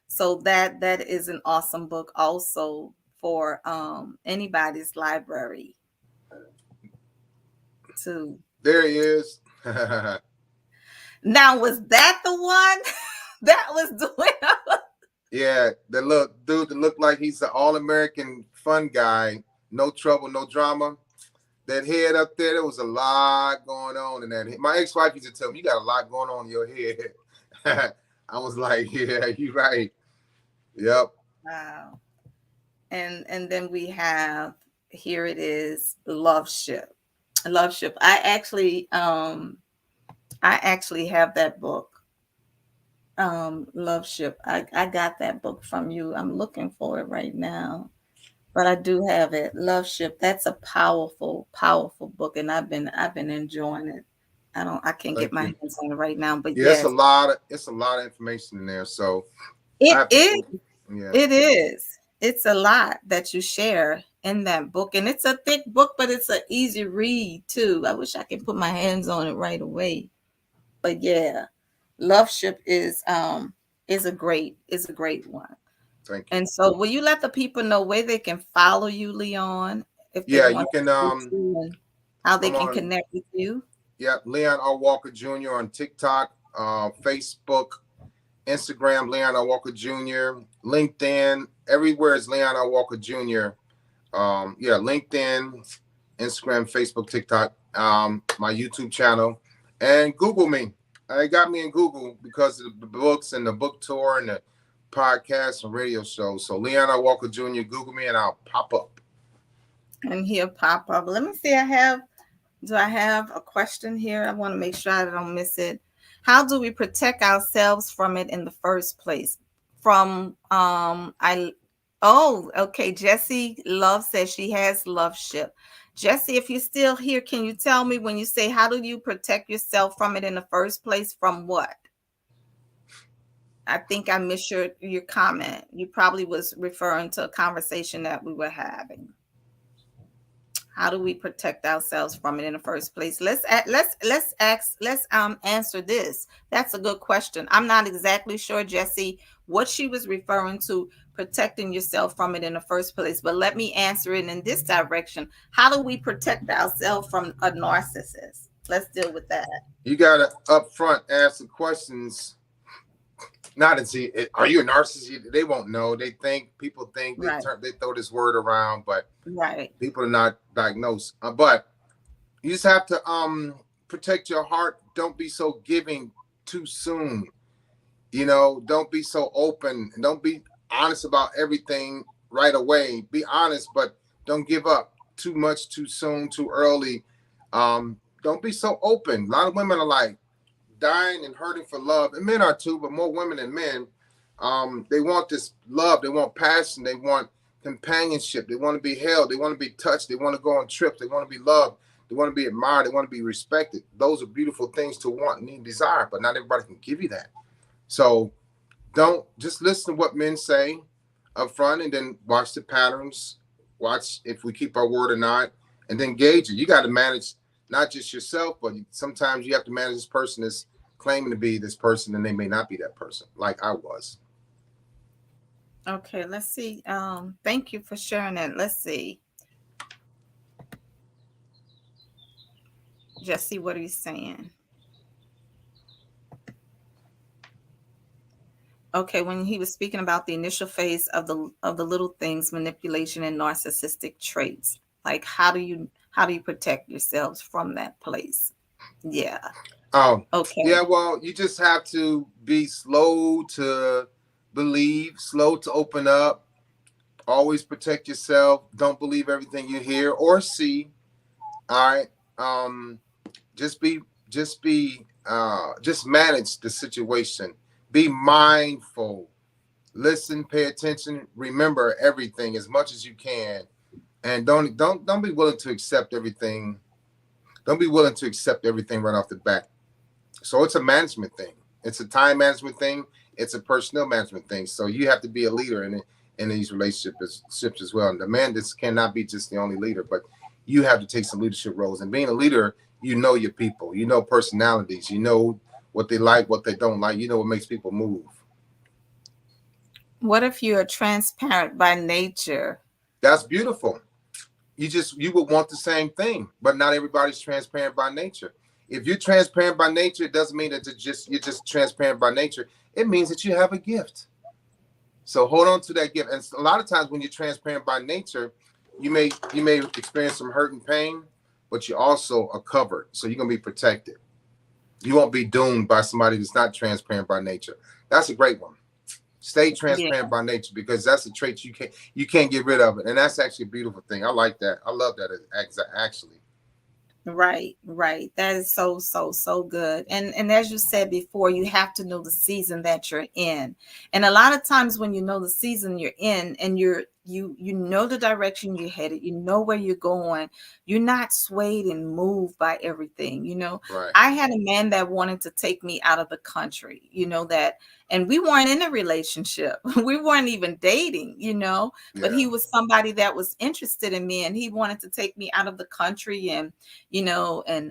So that is an awesome book also for anybody's library too. There he is. Now, was that the one that was doing? Yeah, the little dude that looked like he's the all-American fun guy. No trouble, no drama. That head up there, there was a lot going on in that. My ex-wife used to tell me, you got a lot going on in your head. I was like, yeah, you're right. Yep. Wow. And then we have, here it is, Loveship. Loveship. I actually have that book. Loveship. I got that book from you. I'm looking for it right now, but I do have it. Loveship. That's a powerful, powerful book, and I've been enjoying it. I can't get my hands on it right now, but yeah, yes, it's a lot of information in there. So it is. Yeah. It is. It's a lot that you share in that book, and it's a thick book, but it's an easy read too. I wish I could put my hands on it right away. But yeah, Loveship is a great one. Thank you. And so, will you let the people know where they can follow you, Leon? If they Yeah, want you can. and how they can on, connect with you. Yeah, Leon R. Walker Jr. on TikTok, Facebook, Instagram, Leon R. Walker Jr., LinkedIn, everywhere is Leon R. Walker Jr. Yeah, LinkedIn, Instagram, Facebook, TikTok, my YouTube channel, and Google me. I got me in Google because of the books and the book tour and the podcast and radio shows. So Leon R. Walker Jr., Google me and I'll pop up. And he'll pop up. Let me see. Do I have a question here? I want to make sure I don't miss it. How do we protect ourselves from it in the first place? Okay. Jessie Love says she has Loveship. Jessie, if you're still here, can you tell me when you say, how do you protect yourself from it in the first place? From what? I think I missed your comment. You probably was referring to a conversation that we were having. How do we protect ourselves from it in the first place? Let's answer this. That's a good question. I'm not exactly sure, Jessie, what she was referring to, protecting yourself from it in the first place, but let me answer it in this direction. How do we protect ourselves from a narcissist? Let's deal with that. You gotta up front ask the questions. Not to see, are you a narcissist? They won't know. People think Right. They throw this word around, but Right. people are not diagnosed. But you just have to protect your heart. Don't be so giving too soon. Don't be so open. Don't be honest about everything right away. Be honest, but don't give up too much too soon, too early. Don't be so open. A lot of women are like dying and hurting for love, and men are too, but more women than men. They want this love, they want passion, they want companionship, they want to be held, they want to be touched, they want to go on trips, they want to be loved, they want to be admired, they want to be respected. Those are beautiful things to want, need, desire, but not everybody can give you that. So don't just listen to what men say up front, and then watch the patterns, watch if we keep our word or not, and then gauge it. You got to manage not just yourself, but sometimes you have to manage this person that's claiming to be this person, and they may not be that person, like I was. Okay, let's see. Thank you for sharing that. Let's see. Jesse, what are you saying? Okay, when he was speaking about the initial phase of the little things, manipulation and narcissistic traits, like how do you protect yourselves from that place? Yeah. Oh, okay. Yeah, well, you just have to be slow to believe, slow to open up. Always protect yourself. Don't believe everything you hear or see. All right. Just manage the situation. Be mindful. Listen, pay attention, remember everything as much as you can. And don't be willing to accept everything Don't be willing to accept everything right off the bat. So it's a management thing. It's a time management thing. It's a personnel management thing. So you have to be a leader in these relationships as well. And the man just cannot be just the only leader, but you have to take some leadership roles. And being a leader, you know your people, you know personalities, you know what they like, what they don't like, you know what makes people move. What if you are transparent by nature? That's beautiful. You would want the same thing, but not everybody's transparent by nature. If you're transparent by nature, it doesn't mean that you're just transparent by nature. It means that you have a gift. So hold on to that gift. And a lot of times when you're transparent by nature, you may experience some hurt and pain, but you also are covered. So you're gonna be protected. You won't be doomed by somebody that's not transparent by nature. That's a great one. Stay transparent by nature, because that's a trait you can't get rid of it. And that's actually a beautiful thing. I like that. I love that actually. Right. That is so good. And as you said before, you have to know the season that you're in. And a lot of times when you know the season you're in and you know the direction you're headed, you know where you're going, you're not swayed and moved by everything. Right. I had a man that wanted to take me out of the country, and we weren't in a relationship. We weren't even dating, but he was somebody that was interested in me, and he wanted to take me out of the country and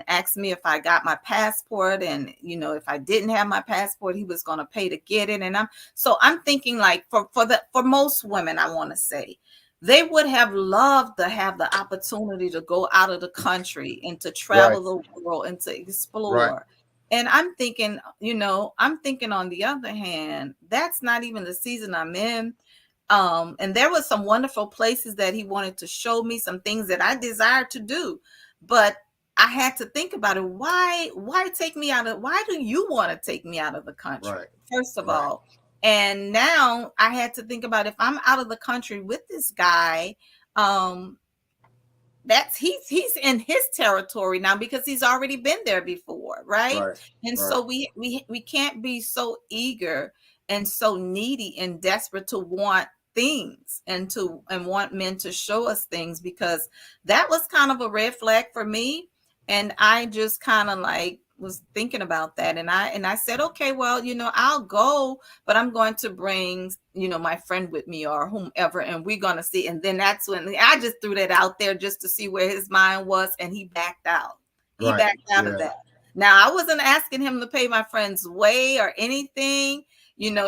asked me if I got my passport, and if I didn't have my passport, he was going to pay to get it. And I'm thinking, like, for most women, I want to say, they would have loved to have the opportunity to go out of the country and to travel the world and to explore. Right. And I'm thinking on the other hand, that's not even the season I'm in. And there were some wonderful places that he wanted to show me, some things that I desired to do, but I had to think about it. Why do you want to take me out of the country? Right. First of all. And now I had to think about, if I'm out of the country with this guy, he's in his territory now, because he's already been there before, right? And so we can't be so eager and so needy and desperate to want things and want men to show us things, because that was kind of a red flag for me. And I just kind of was thinking about that, and I said, okay, well, I'll go, but I'm going to bring my friend with me or whomever, and we're gonna see. And then that's when I just threw that out there just to see where his mind was, and he backed out. He backed out of that. Now, I wasn't asking him to pay my friend's way or anything.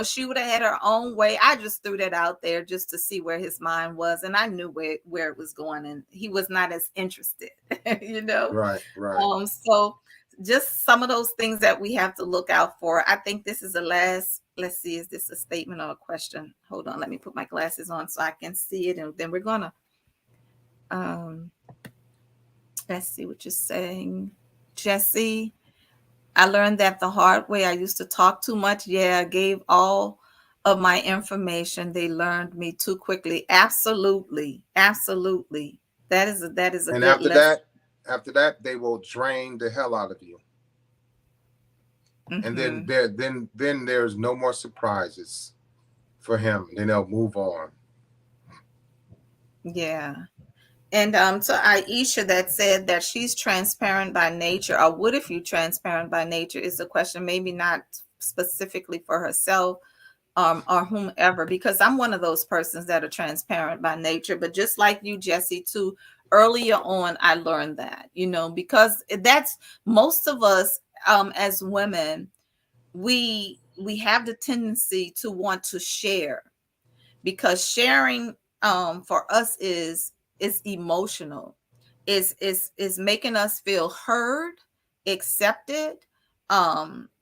She would have had her own way. I just threw that out there just to see where his mind was, and I knew where it was going, and he was not as interested. Right. So just some of those things that we have to look out for. I think this is the last. Let's see, is this a statement or a question? Hold on, let me put my glasses on so I can see it, and then we're gonna let's see what you're saying. Jesse, I learned that the hard way. I used to talk too much. I gave all of my information. They learned me too quickly. Absolutely. That is a and good after lesson. After that, they will drain the hell out of you. Mm-hmm. And then there's no more surprises for him. Then they'll move on. Yeah. And to Aisha that said that she's transparent by nature, or what if you transparent by nature, is the question, maybe not specifically for herself or whomever, because I'm one of those persons that are transparent by nature. But just like you, Jesse, too, earlier on, I learned that, because that's most of us as women, we have the tendency to want to share, because sharing for us is emotional, is making us feel heard, accepted,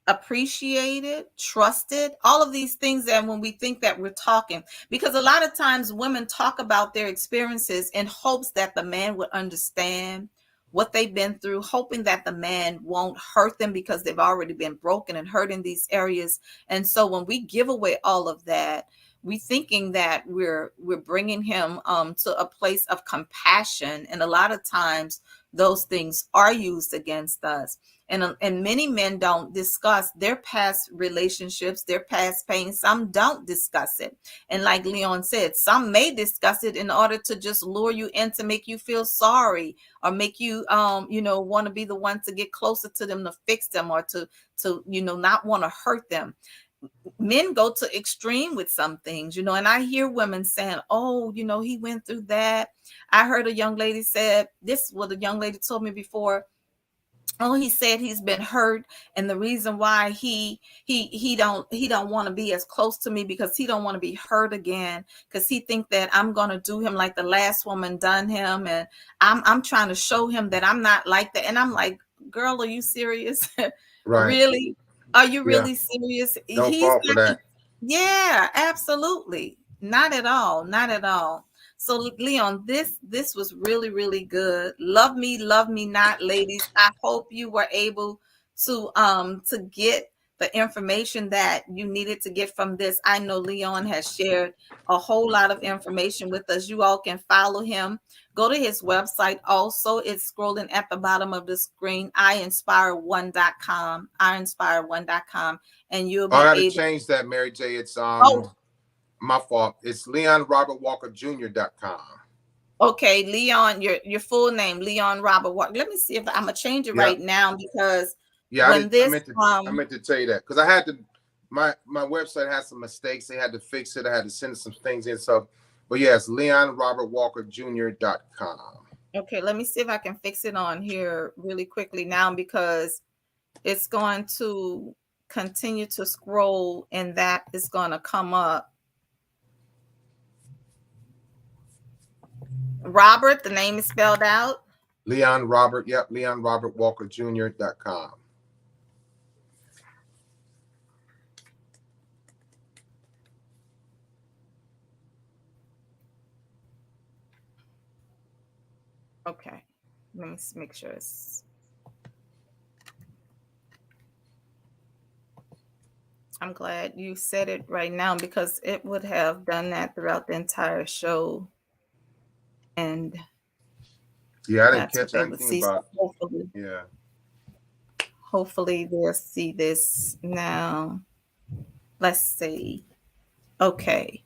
appreciated, trusted, all of these things. And when we think that we're talking, because a lot of times women talk about their experiences in hopes that the man would understand what they've been through, hoping that the man won't hurt them, because they've already been broken and hurt in these areas. And so when we give away all of that, we thinking that we're bringing him to a place of compassion, and a lot of times those things are used against us. And many men don't discuss their past relationships, their past pain. Some don't discuss it. And like Leon said, some may discuss it in order to just lure you in, to make you feel sorry, or make you want to be the one to get closer to them, to fix them, or to not want to hurt them. Men go to extreme with some things, and I hear women saying, oh, he went through that. I heard a young lady said, this is what a young lady told me before. Oh, he said he's been hurt, and the reason why he don't want to be as close to me, because he don't want to be hurt again, because he think that I'm gonna do him like the last woman done him, and I'm trying to show him that I'm not like that. And I'm like, girl, are you serious? Right. Really? Are you really serious? Don't fall for that. Yeah, absolutely. Not at all. Not at all. So Leon, this was really, really good. Love me not, ladies. I hope you were able to get the information that you needed to get from this. I know Leon has shared a whole lot of information with us. You all can follow him. Go to his website also. It's scrolling at the bottom of the screen, iinspire1.com, iinspire1.com, and you'll be I had able to change that, Mary J. It's my fault. It's LeonRobertWalkerJr.com. Okay, Leon, your full name, Leon Robert Walker. Let me see if I'm gonna change it right now, because I meant to tell you that, because I had to. My website had some mistakes. They had to fix it. I had to send some things in. So, but yes, LeonRobertWalkerJr.com. Okay, let me see if I can fix it on here really quickly now, because it's going to continue to scroll, and that is going to come up. Robert, the name is spelled out. Leon Robert, yep, LeonRobertWalkerJr.com. Okay, let me make sure it's. I'm glad you said it right now, because it would have done that throughout the entire show. And yeah, I didn't catch anything about. Hopefully they'll see this now. Let's see. Okay.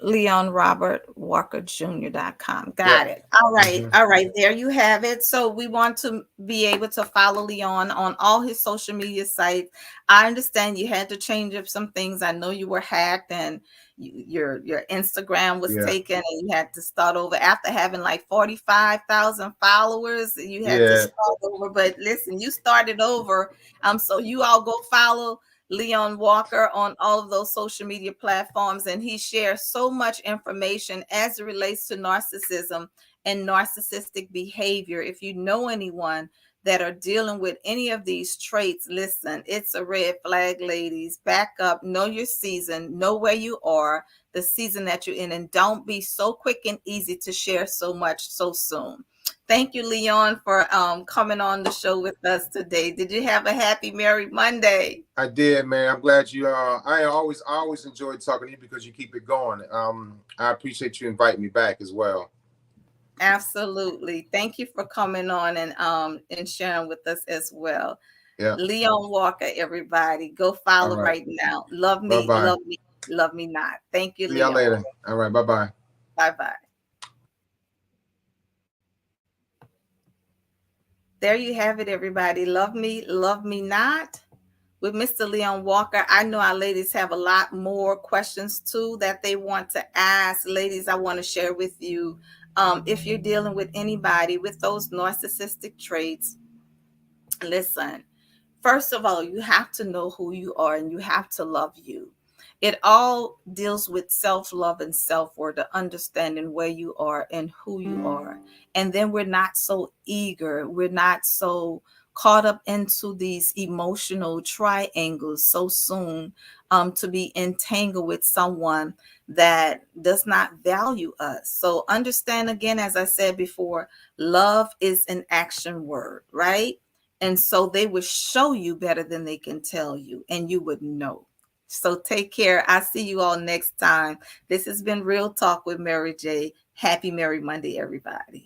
LeonRobertWalkerJr.com. Got it. All right. All right. There you have it. So we want to be able to follow Leon on all his social media sites. I understand you had to change up some things. I know you were hacked, and your Instagram was taken, and you had to start over after having like 45,000 followers. You had to start over. But listen, you started over. So you all go follow Leon Walker on all of those social media platforms, and he shares so much information as it relates to narcissism and narcissistic behavior. If you know anyone that are dealing with any of these traits, listen, it's a red flag, ladies. Back up, know your season, know where you are, the season that you're in, and don't be so quick and easy to share so much so soon. Thank you, Leon, for coming on the show with us today. Did you have a happy, merry Monday? I did, man. I'm glad you. I always enjoyed talking to you, because you keep it going. I appreciate you inviting me back as well. Absolutely. Thank you for coming on and sharing with us as well. Yeah. Leon Walker, everybody, go follow right now. Love me, Bye-bye. love me, love me not. Thank you, See Leon. y'all later. All right. Bye-bye. Bye-bye. There you have it, everybody. Love me not, with Mr. Leon Walker. I know our ladies have a lot more questions too that they want to ask. Ladies, I want to share with you, if you're dealing with anybody with those narcissistic traits, listen, first of all, you have to know who you are, and you have to love you. It all deals with self-love and self-worth, understanding where you are and who you are. And then we're not so eager. We're not so caught up into these emotional triangles so soon, to be entangled with someone that does not value us. So understand, again, as I said before, love is an action word, right? And so they would show you better than they can tell you, and you would know. So take care. I'll see you all next time. This has been Real Talk with Mary J. Happy Merry Monday, everybody.